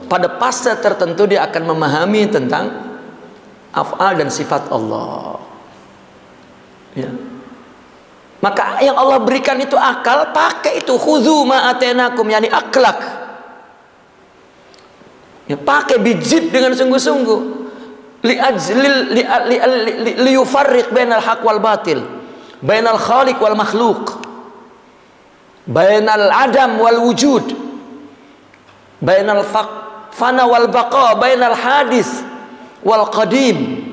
pada fase tertentu dia akan memahami tentang af'al dan sifat Allah. Ya. Maka yang Allah berikan itu akal, pakai itu, khudzu ma atainakum, yani akhlak. Ya, pakai bijid dengan sungguh-sungguh. Liyufarriq bainal haq wal batil, bainal khaliq wal makhluq, bainal adam wal wujud, bainal fana wal baqa, bainal hadis wal qadim.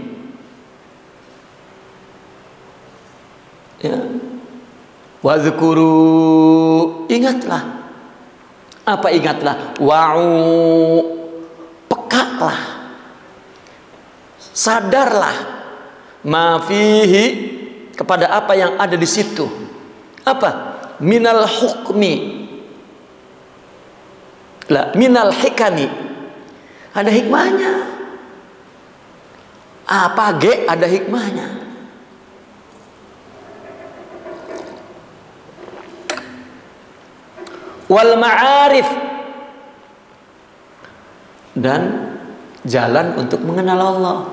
Ya. Wadhkuru, ingatlah. Apa ingatlah? Wa'u, pekalah, sadarlah, ma fihi, kepada apa yang ada di situ. Apa? Minal hukmi, la minal hikami, ada hikmahnya. Apa ge ada hikmahnya. Wal ma'arif, dan jalan untuk mengenal Allah.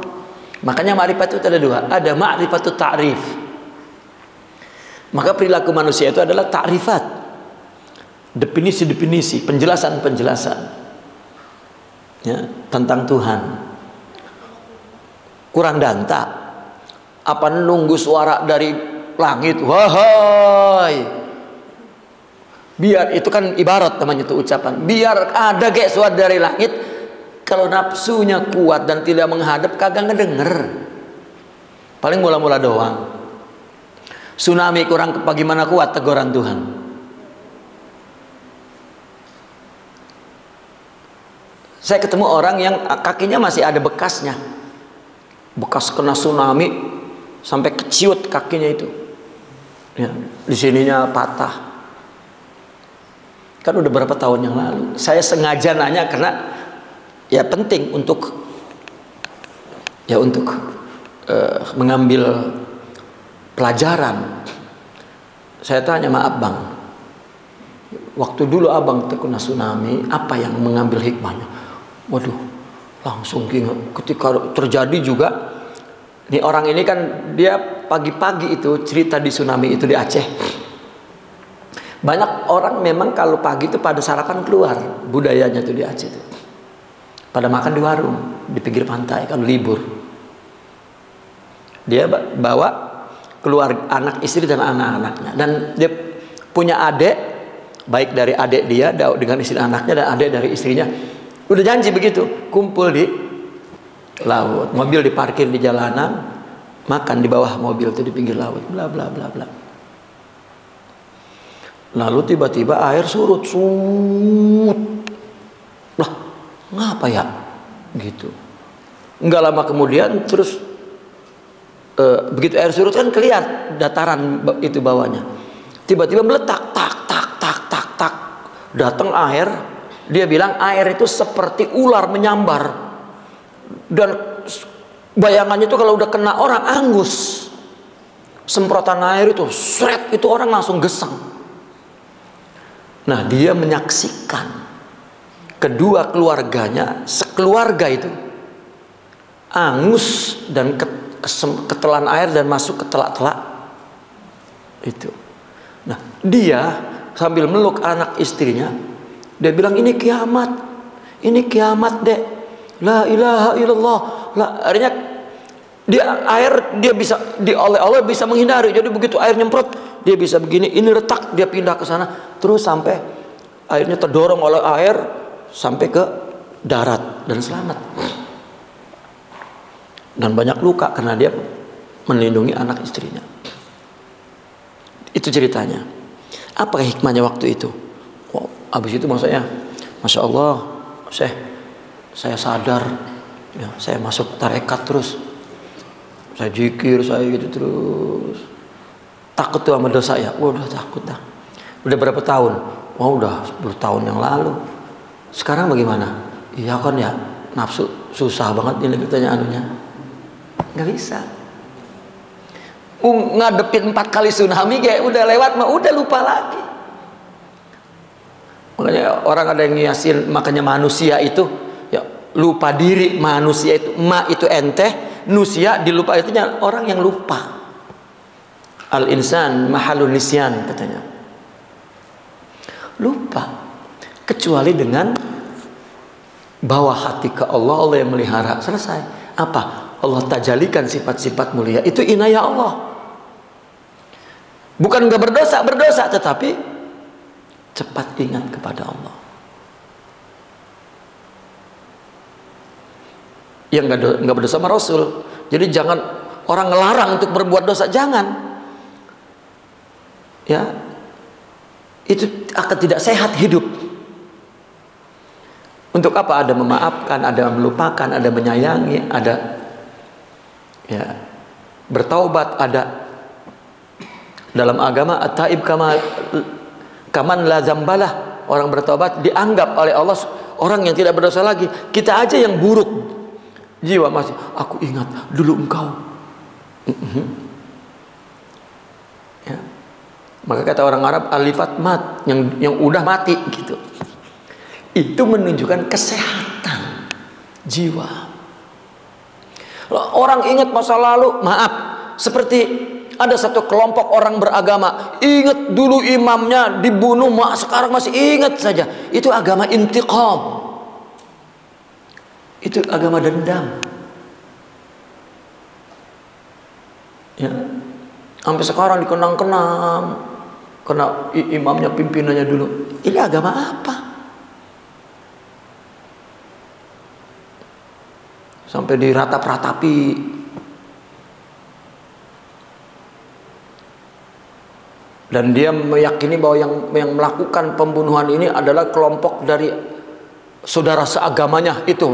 Makanya ma'rifat itu ada dua, ada ma'rifatut ta'rif. Maka perilaku manusia itu adalah ta'rifat, definisi-definisi, penjelasan-penjelasan, ya, tentang Tuhan. Kurang danta, apa nunggu suara dari langit, wahai. Biar itu kan ibarat namanya itu ucapan. Biar ada kayak suara dari langit, kalau nafsunya kuat dan tidak menghadap kagak ngedenger. Paling mula-mula doang. Tsunami kurang bagaimana kuat teguran Tuhan. Saya ketemu orang yang kakinya masih ada bekasnya. Bekas kena tsunami sampai keciut kakinya itu. Ya, di sininya patah. Kan udah berapa tahun yang lalu. Saya sengaja nanya karena ya penting untuk mengambil pelajaran. Saya tanya, maaf bang, waktu dulu abang terkena tsunami, apa yang mengambil hikmahnya? Waduh, langsung ketika terjadi juga. Nih orang ini kan dia pagi-pagi itu cerita di tsunami itu di Aceh. Banyak orang memang kalau pagi itu pada sarapan keluar, budayanya tuh di Aceh itu. Pada makan di warung di pinggir pantai kalau libur. Dia bawa keluar anak istri dan anak-anaknya, dan dia punya adik, baik dari adik dia dengan istri anaknya dan adik dari istrinya. Udah janji begitu, kumpul di laut, mobil diparkir di jalanan, makan di bawah mobil itu di pinggir laut, bla bla bla bla. Lalu tiba-tiba air surut, lah ngapa ya gitu. Enggak lama kemudian terus begitu air surut kan kelihatan dataran itu bawahnya, tiba-tiba meletak, tak tak tak tak tak, datang air. Dia bilang air itu seperti ular menyambar, dan bayangannya itu kalau udah kena orang angus. Semprotan air itu seret, itu orang langsung gesang. Nah, dia menyaksikan kedua keluarganya, sekeluarga itu angus dan ketelan air dan masuk ke telak-telak itu. Nah, dia sambil meluk anak istrinya, dia bilang, ini kiamat dek. La ilaha illallah. Akhirnya dia bisa oleh bisa menghindari. Jadi begitu air nyemprot, dia bisa begini, ini retak, dia pindah ke sana, terus sampai airnya terdorong oleh air sampai ke darat dan selamat. Dan banyak luka karena dia melindungi anak istrinya. Itu ceritanya. Apa hikmahnya waktu itu? Habis itu maksudnya, Masya Allah, saya sadar, ya, saya masuk tarekat terus, saya zikir, saya gitu terus. Takut tuh sama dosa ya, udah takut dah. Udah berapa tahun? Udah 10 tahun yang lalu. Sekarang bagaimana? Iya kan ya, nafsu susah banget ini katanya anunya. Nggak bisa. Ngadepin 4 kali tsunami kayak udah lewat mah udah lupa lagi. Makanya orang ada yang ngiasin, makanya manusia itu ya lupa diri. Manusia itu itu enteh, nusia dilupa, itu orang yang lupa. Al insan mahalun nisyan katanya. Lupa. Kecuali dengan bawa hati ke Allah, Allah yang melihara. Selesai. Apa? Allah tajalikan sifat-sifat mulia. Itu inayah Allah. Bukan gak berdosa, tetapi cepat ingat kepada Allah. Yang gak berdosa sama Rasul. Jadi jangan orang ngelarang untuk berbuat dosa, jangan. Ya, itu akan tidak sehat hidup. Untuk apa? Ada memaafkan, ada melupakan, ada menyayangi, ada ya bertaubat, ada dalam agama at-taib kaman la zambalah. Orang bertaubat dianggap oleh Allah orang yang tidak berdosa lagi. Kita aja yang buruk jiwa masih, aku ingat dulu engkau. Ya. Maka kata orang Arab alifat mat, yang udah mati gitu. Itu menunjukkan kesehatan jiwa. Orang ingat masa lalu, maaf, seperti ada satu kelompok orang beragama, ingat dulu imamnya dibunuh, sekarang masih ingat saja. Itu agama intiqam. Itu agama dendam. Ya. Sampai sekarang dikenang-kenang karena imamnya, pimpinannya dulu. Ini agama apa? Sampai diratap-ratapi. Dan dia meyakini bahwa yang melakukan pembunuhan ini adalah kelompok dari saudara seagamanya. Itu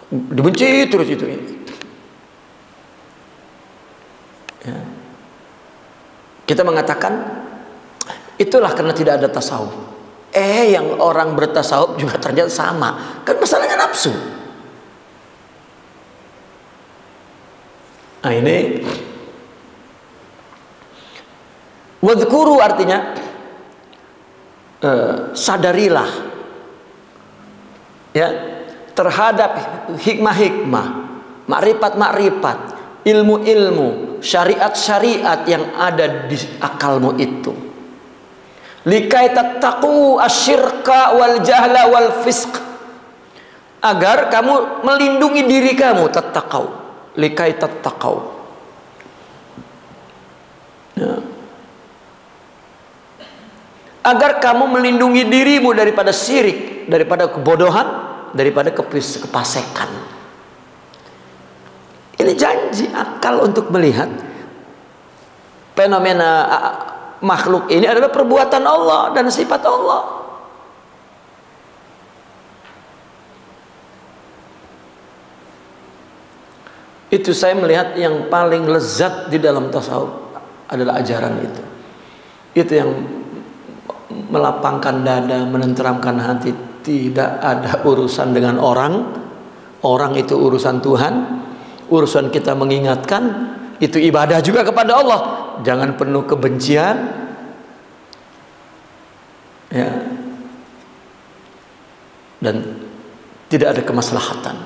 dibenci terus itu. Ya. Kita mengatakan itulah karena tidak ada tasawuf. Yang orang bertasawuf juga ternyata sama. Kan masalahnya nafsu. Nah ini wadhkuru artinya sadarilah ya terhadap hikmah-hikmah, makrifat-makrifat, ilmu-ilmu, syariat-syariat yang ada di akalmu itu. Likai tattaqu asyirka wal jahla wal fisq. Agar kamu melindungi diri kamu, tattaqau. Likai tattaqau. Ya. Agar kamu melindungi dirimu daripada syirik, daripada kebodohan, daripada kepasekan. Ini janji akal untuk melihat fenomena makhluk ini adalah perbuatan Allah dan sifat Allah. Itu saya melihat yang paling lezat di dalam tasawuf adalah ajaran itu. Itu yang melapangkan dada, menenteramkan hati. Tidak ada urusan dengan orang. Orang itu urusan Tuhan. Urusan kita mengingatkan, itu ibadah juga kepada Allah. Jangan penuh kebencian, ya, dan tidak ada kemaslahatan.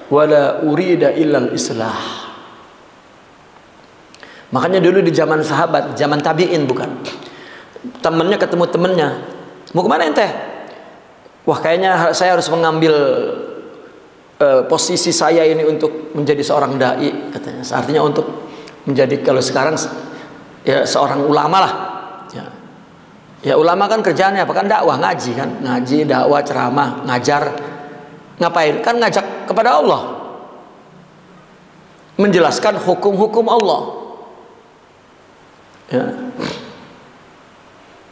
Wala urida illal islah. Makanya dulu di zaman sahabat, zaman tabi'in bukan. temennya ketemu temennya, mau kemana ente? Wah, kayaknya saya harus mengambil posisi saya ini untuk menjadi seorang dai, katanya. Artinya untuk menjadi, kalau sekarang ya seorang ulama lah. Ya ulama kan kerjaannya apa? Kan dakwah, ngaji kan, ngaji, dakwah, ceramah, ngajar. Ngapain? Kan ngajak kepada Allah, menjelaskan hukum-hukum Allah. Ya.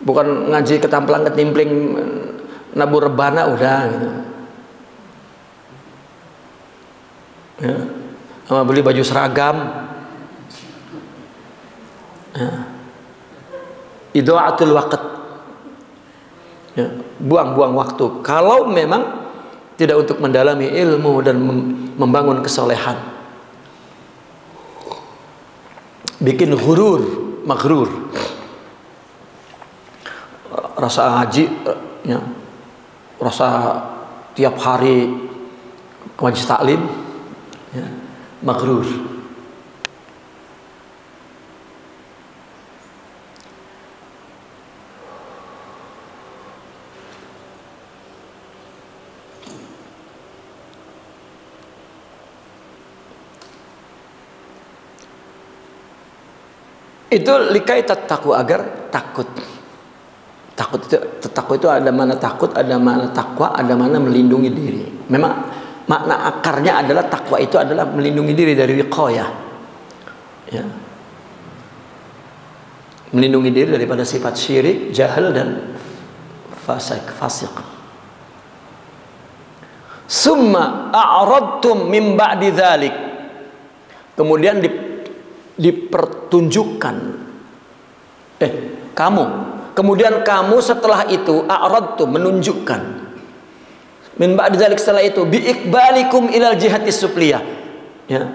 Bukan ngaji ketamplang ketimpling nabur rebana udah gitu. Ya. Sama beli baju seragam. Ya. Idha'atul waqt. Ya, buang-buang waktu. Kalau memang tidak untuk mendalami ilmu dan membangun kesolehan, bikin ghurur, maghrur, rasa ngaji, ya, rasa tiap hari majlis taklim, ya, maghrur. Itu likai tattaqu, agar takut. Takut itu ada mana takut, ada mana takwa, ada mana melindungi diri. Memang makna akarnya adalah takwa itu adalah melindungi diri dari wiqayah. Ya. Melindungi diri daripada sifat syirik, jahil dan fasik. Summa a'radtum min ba'di dzalik. Kemudian dipertunjukkan kemudian kamu setelah itu a'radtum, menunjukkan, min ba'di dzalik, setelah itu biiqbalikum ilal jihatis supliyah, ya,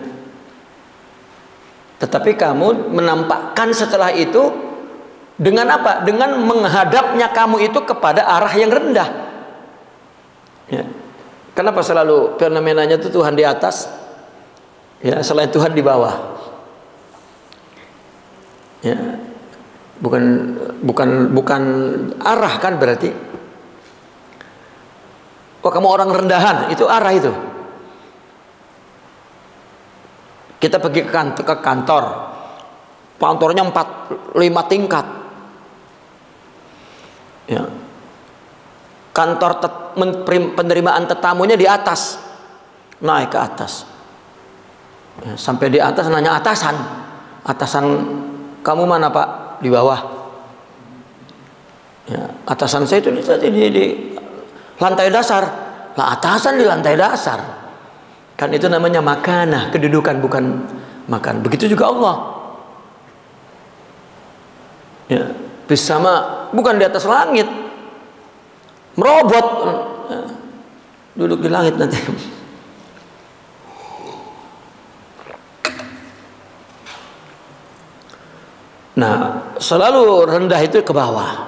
tetapi kamu menampakkan setelah itu dengan apa? Dengan menghadapnya kamu itu kepada arah yang rendah, ya. Kenapa selalu fenomenanya itu Tuhan di atas, ya, selain Tuhan di bawah? Ya, bukan arah kan berarti. Oh, kamu orang rendahan, itu arah itu. Kita pergi ke kantornya 4-5 tingkat. Ya. Kantor penerimaan tetamunya di atas, naik ke atas. Ya, sampai di atas nanya atasan, kamu mana Pak? Di bawah. Ya, atasan saya itu di lantai dasar. Lah, atasan di lantai dasar. Kan itu namanya makanah, kedudukan, bukan makan. Begitu juga Allah. Ya, bersama, bukan di atas langit. Merobot. Ya, duduk di langit nanti. Nah, selalu rendah itu ke bawah.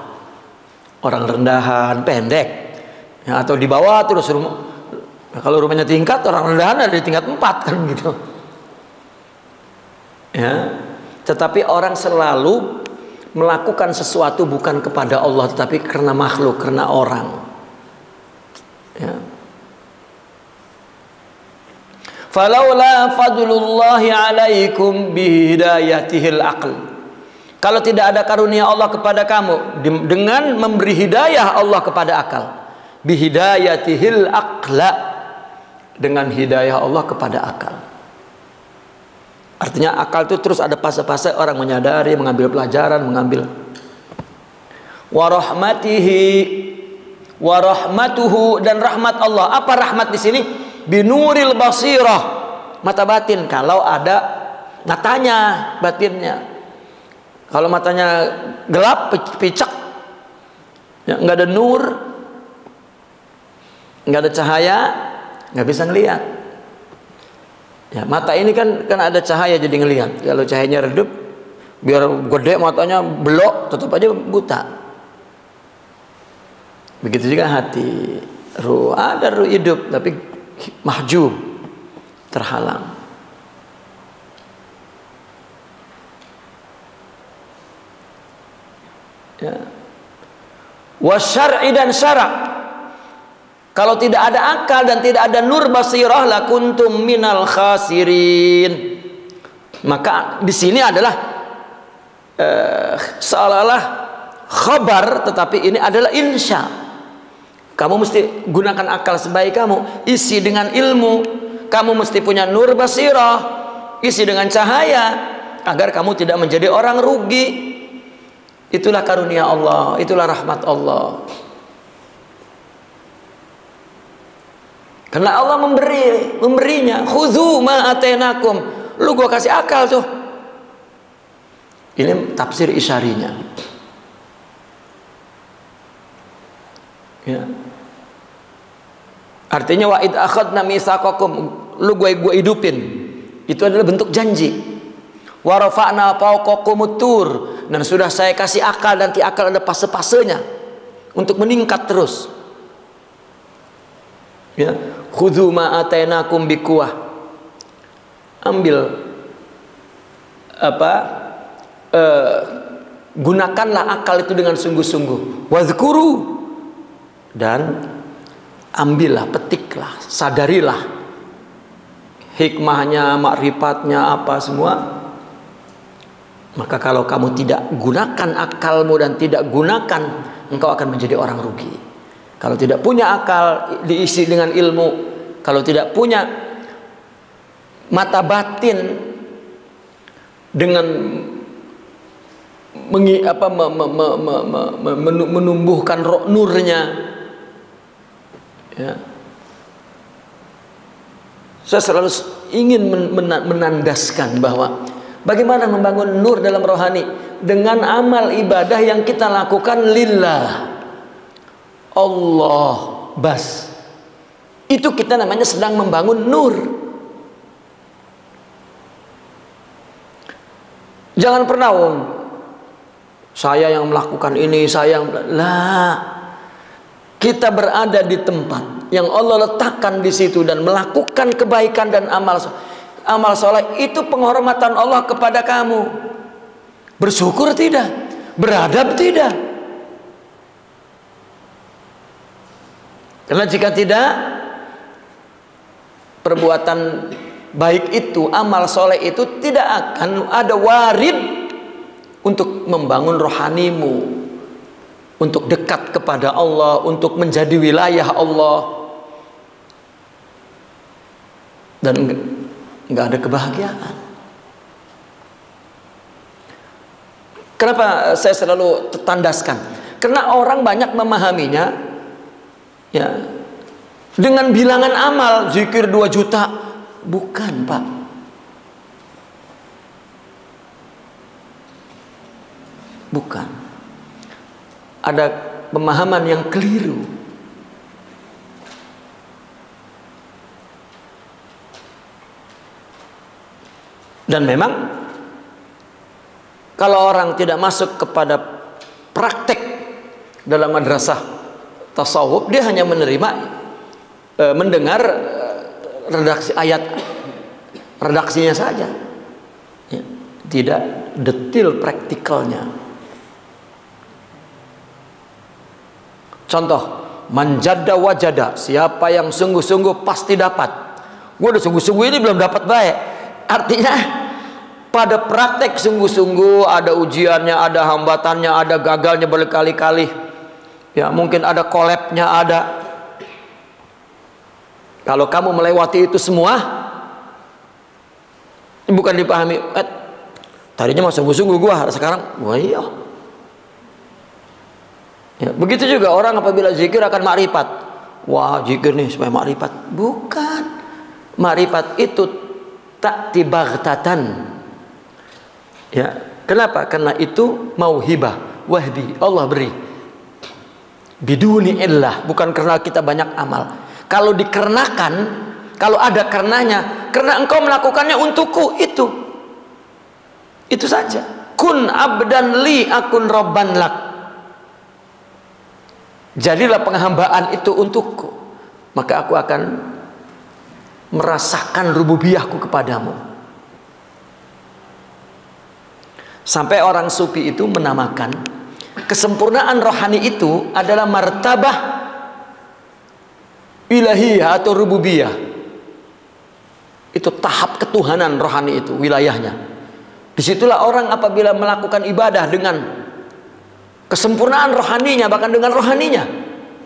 Orang rendahan, pendek, ya, atau di bawah terus rumah. Nah, kalau rumahnya tingkat, orang rendahan ada di tingkat 4 kan gitu. Ya, tetapi orang selalu melakukan sesuatu bukan kepada Allah, tetapi karena makhluk, karena orang. Ya. Falaula fadlullahi alaikum bihidayatihil aql. Kalau tidak ada karunia Allah kepada kamu dengan memberi hidayah Allah kepada akal, bihidayatihil aqla, dengan hidayah Allah kepada akal. Artinya akal itu terus ada fase-fase orang menyadari, mengambil pelajaran, mengambil. Warahmatihi, warahmatuhu, dan rahmat Allah. Apa rahmat di sini? Binuril basirah, mata batin. Kalau ada matanya, batinnya. Kalau matanya gelap, picek, ya, nggak ada nur, nggak ada cahaya, nggak bisa ngelihat. Ya, mata ini kan ada cahaya jadi ngelihat. Kalau cahayanya redup, biar gede matanya belok, tetap aja buta. Begitu juga hati, ruh, ada ruh hidup tapi mahjub, terhalang. Ya. wasyar'i dan syara'. Kalau tidak ada akal dan tidak ada nur basirah, lakuntum minal khasirin. Maka di sini adalah seolah-olah khabar, tetapi ini adalah insya. Kamu mesti gunakan akal sebaik kamu, isi dengan ilmu. Kamu mesti punya nur basirah, isi dengan cahaya, agar kamu tidak menjadi orang rugi. Itulah karunia Allah, itulah rahmat Allah. Karena Allah memberinya. Khudzu ma atainakum. Lu gua kasih akal tuh. Ini tafsir isyarinya. Ya. Artinya wa id akhadna mitsaqakum, lu gua hidupin. Itu adalah bentuk janji. Wa rafa'na fawqakumut tur, dan sudah saya kasih akal, dan di akal ada fase-fasenya untuk meningkat terus. Ya, khudzu ma atainakum biquwah. Ambil gunakanlah akal itu dengan sungguh-sungguh. Wazkuru, dan ambillah, petiklah, sadarilah hikmahnya, makrifatnya, apa semua. Maka kalau kamu tidak gunakan akalmu dan tidak gunakan, engkau akan menjadi orang rugi. Kalau tidak punya akal diisi dengan ilmu, kalau tidak punya mata batin dengan menumbuhkan nurnya, ya. Saya selalu ingin menandaskan bahwa bagaimana membangun nur dalam rohani dengan amal ibadah yang kita lakukan lillah, Allah bas. Itu kita namanya sedang membangun nur. Jangan pernah saya yang melakukan ini, saya yang kita berada di tempat yang Allah letakkan di situ dan melakukan kebaikan dan amal soleh, itu penghormatan Allah kepada kamu. Bersyukur tidak? Beradab tidak? Karena jika tidak, perbuatan baik itu, amal soleh itu tidak akan ada warid untuk membangun rohanimu, untuk dekat kepada Allah, untuk menjadi wilayah Allah, dan nggak ada kebahagiaan. Kenapa saya selalu tandaskan? Karena orang banyak memahaminya, ya, dengan bilangan amal, zikir 2 juta. Bukan, Pak. Bukan. Ada pemahaman yang keliru. Dan memang kalau orang tidak masuk kepada praktek dalam madrasah tasawuf, dia hanya mendengar redaksi ayat, redaksinya saja, ya, tidak detail praktikalnya. Contoh, manjada wajada, siapa yang sungguh-sungguh pasti dapat. Gue udah sungguh-sungguh ini belum dapat baik. Artinya pada praktek sungguh-sungguh ada ujiannya, ada hambatannya, ada gagalnya berkali-kali. Ya, mungkin ada kolabnya, ada. Kalau kamu melewati itu semua, bukan dipahami. Tadinya mau sungguh-sungguh gua, sekarang wah iya. Ya, begitu juga orang apabila zikir akan makrifat. Wah, zikir nih supaya makrifat. Bukan. Makrifat itu ta'ti baghtatan. Ya, kenapa? Karena itu mauhibah, wahbi, Allah beri. Biduni illah, bukan karena kita banyak amal. Kalau dikarenakan, kalau ada karenanya, karena engkau melakukannya untukku, itu saja. Kun abdan li akun robban lak. Jadilah penghambaan itu untukku, maka aku akan merasakan rububiyahku kepadamu. Sampai orang sufi itu menamakan kesempurnaan rohani itu adalah martabah ilahiyah atau rububiyah. Itu tahap ketuhanan rohani itu, wilayahnya. Disitulah orang apabila melakukan ibadah dengan kesempurnaan rohaninya, bahkan dengan rohaninya,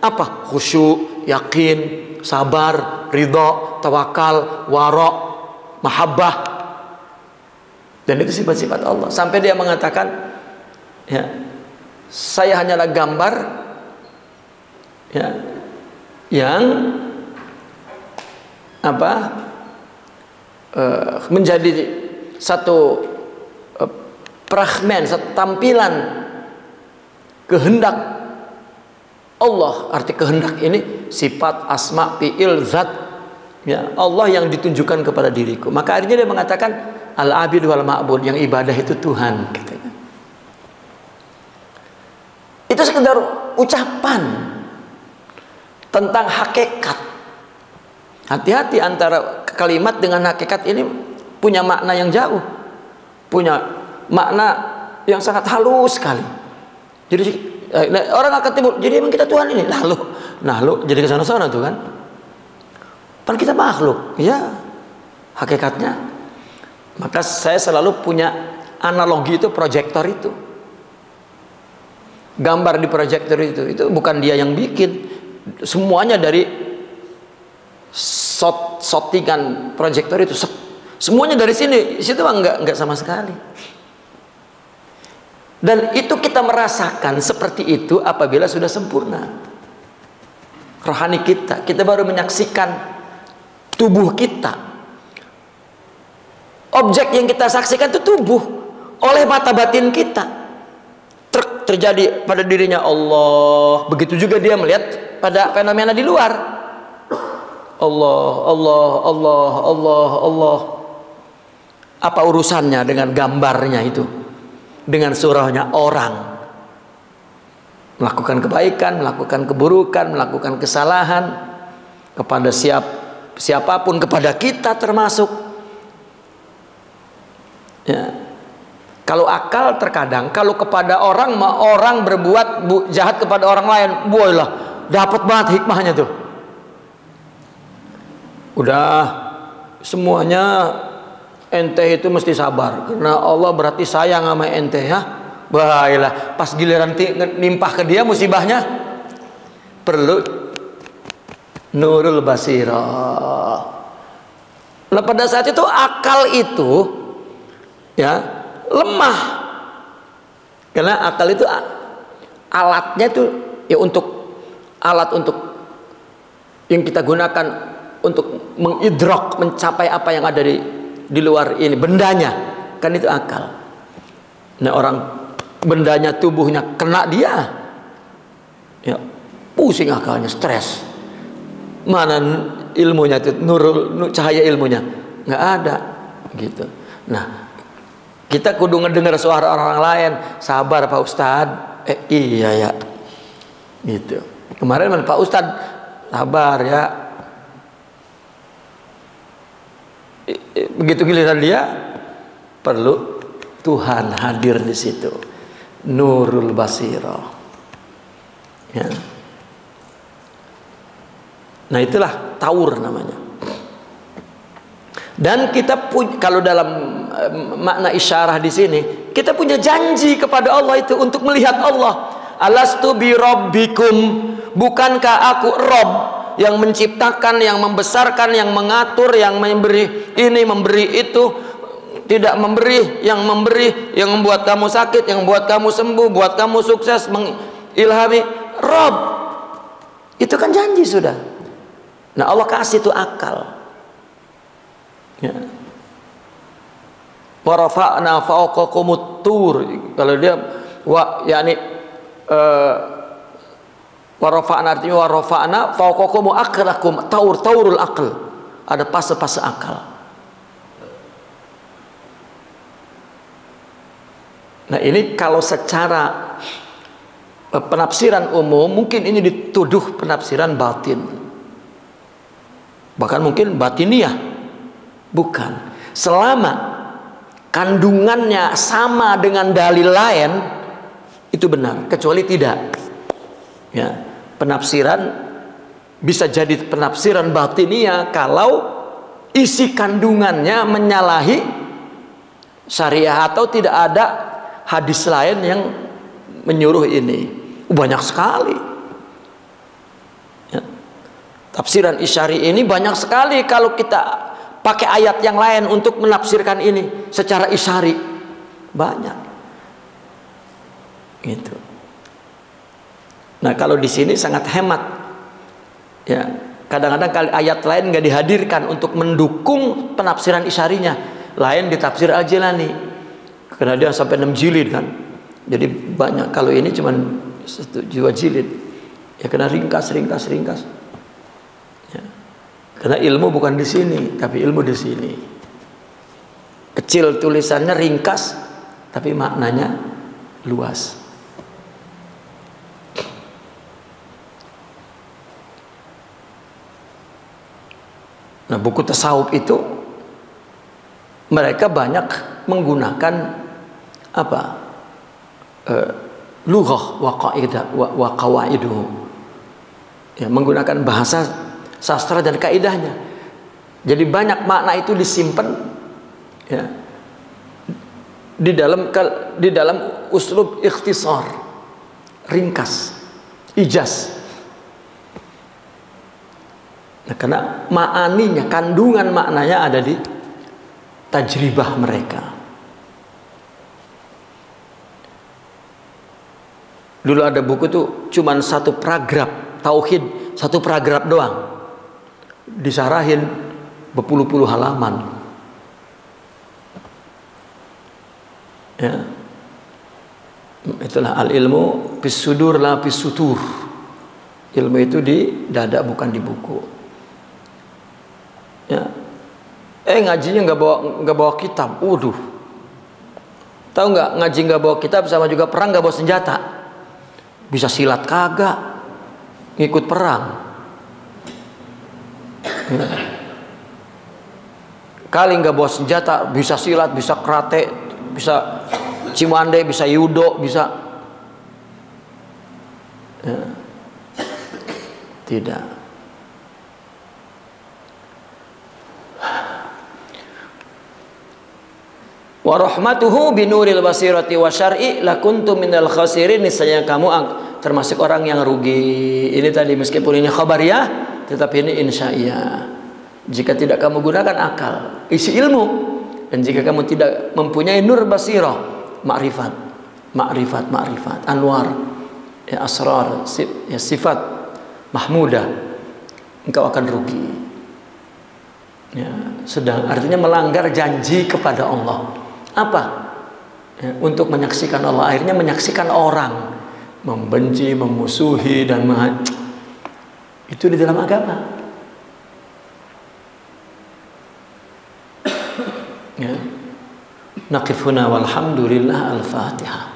apa? Khusyuk, yakin, sabar, ridho, tawakal, wara, mahabbah. Dan itu sifat-sifat Allah. Sampai dia mengatakan, ya, saya hanyalah gambar, ya, yang apa? Menjadi satu fragmen, satu tampilan kehendak Allah. Arti kehendak ini sifat, asma, fi'il, zat, ya, Allah yang ditunjukkan kepada diriku. Maka akhirnya dia mengatakan al-abid wal ma'bud, yang ibadah itu Tuhan, katanya. Itu sekedar ucapan tentang hakikat. Hati-hati antara kalimat dengan hakikat ini punya makna yang jauh, punya makna yang sangat halus sekali. Jadi orang akan timbul, jadi emang kita Tuhan ini, lalu jadi kesana-sana tuh kan. Kan kita makhluk, ya hakikatnya. Maka saya selalu punya analogi itu proyektor itu. Gambar di proyektor itu bukan dia yang bikin, semuanya dari shottingan proyektor itu, semuanya dari sini, situ enggak sama sekali. Dan itu kita merasakan seperti itu apabila sudah sempurna rohani kita baru menyaksikan tubuh kita. Objek yang kita saksikan itu tubuh oleh mata batin kita. Terjadi pada dirinya Allah, begitu juga dia melihat pada fenomena di luar. Allah. Apa urusannya dengan gambarnya itu, dengan surahnya orang melakukan kebaikan, melakukan keburukan, melakukan kesalahan kepada siapapun, kepada kita termasuk, ya. Kalau akal terkadang, kalau kepada orang berbuat jahat kepada orang lain, boylah, dapat banget hikmahnya tuh. Udah semuanya ente itu mesti sabar, karena Allah berarti sayang sama ente, ya. Baiklah, pas giliran nimpah ke dia musibahnya, perlu nurul basirah. Nah, pada saat itu akal itu, ya, lemah, karena akal itu alatnya tuh ya alat untuk yang kita gunakan untuk mengidrok, mencapai apa yang ada di luar ini, bendanya kan itu akal. Nah, orang bendanya, tubuhnya kena dia, ya pusing akalnya, stres. Mana ilmunya itu, cahaya ilmunya nggak ada gitu. Nah, kita kudu ngedengar suara orang lain. Sabar Pak Ustadz. Iya ya, gitu. Kemarin Pak Ustadz, sabar ya. Begitu giliran dia, perlu Tuhan hadir di situ. Nurul basirah, ya. Nah, itulah taur namanya. Dan kita kalau dalam makna isyarah di sini, kita punya janji kepada Allah itu untuk melihat Allah. Alastu bi rabbikum, bukankah aku Rabb yang menciptakan, yang membesarkan, yang mengatur, yang memberi ini, memberi itu, tidak memberi, yang membuat kamu sakit, yang membuat kamu sembuh, buat kamu sukses, mengilhami. Rabb itu kan janji sudah. Nah, Allah kasih itu akal. Ya. Wa rafa'na fawqakumut tur. Kalau dia wa rafa'na artinya wa rafa'na fawqakum aqlakum, taurul aql. Ada fase-fase akal. Nah, ini kalau secara penafsiran umum mungkin ini dituduh penafsiran batin. Bahkan mungkin batiniyah. Bukan. Selama kandungannya sama dengan dalil lain, itu benar, kecuali tidak. Ya, penafsiran bisa jadi penafsiran batiniah kalau isi kandungannya menyalahi syariah atau tidak ada hadis lain yang menyuruh ini. Banyak sekali. Ya. Tafsiran Isyari ini banyak sekali kalau kita pakai ayat yang lain untuk menafsirkan ini secara isyari, banyak gitu. Nah, kalau di sini sangat hemat ya, kadang-kadang ayat lain nggak dihadirkan untuk mendukung penafsiran isyarinya, lain ditafsir Al-Jilani karena dia sampai 6 jilid kan, jadi banyak. Kalau ini cuma 1-2 jilid ya, karena ringkas ya. Karena ilmu bukan di sini, tapi ilmu di sini. Kecil tulisannya, ringkas, tapi maknanya luas. Nah, buku tasawuf itu mereka banyak menggunakan apa? Lughah wa qawaiduhu. Ya, menggunakan bahasa sastra dan kaidahnya. Jadi banyak makna itu disimpan ya, di dalam uslub ikhtisar, ringkas, ijaz. Nah, karena ma'aninya, kandungan maknanya ada di tajribah mereka. Dulu ada buku tuh cuman 1 paragraf tauhid, 1 paragraf doang, disarahin berpuluh-puluh halaman ya. Itulah al-ilmu bis sudur la bis sutur. Ilmu itu di dada bukan di buku ya. Ngajinya nggak bawa kitab. Waduh, tahu nggak, ngaji nggak bawa kitab sama juga perang nggak bawa senjata. Bisa silat kagak, ngikut perang ya. Kali nggak bawa senjata, bisa silat, bisa karate, bisa cimande, bisa judo, bisa ya. Tidak. Wa rahmatuhu binuril basirati wa syar'i lakuntu minal khasirin. Niscaya kamu termasuk orang yang rugi. Ini tadi meskipun ini khabariyah, tetapi ini insya'iyah. Jika tidak kamu gunakan akal, isi ilmu, dan jika kamu tidak mempunyai nur basirah, ma'rifat, anwar, ya, asrar, ya, sifat mahmudah, engkau akan rugi. Ya, sedang artinya melanggar janji kepada Allah. Apa? Ya, untuk menyaksikan Allah, akhirnya menyaksikan orang, membenci, memusuhi, dan itu di dalam agama. Ya. Naqif huna walhamdulillah. Al-Fatihah.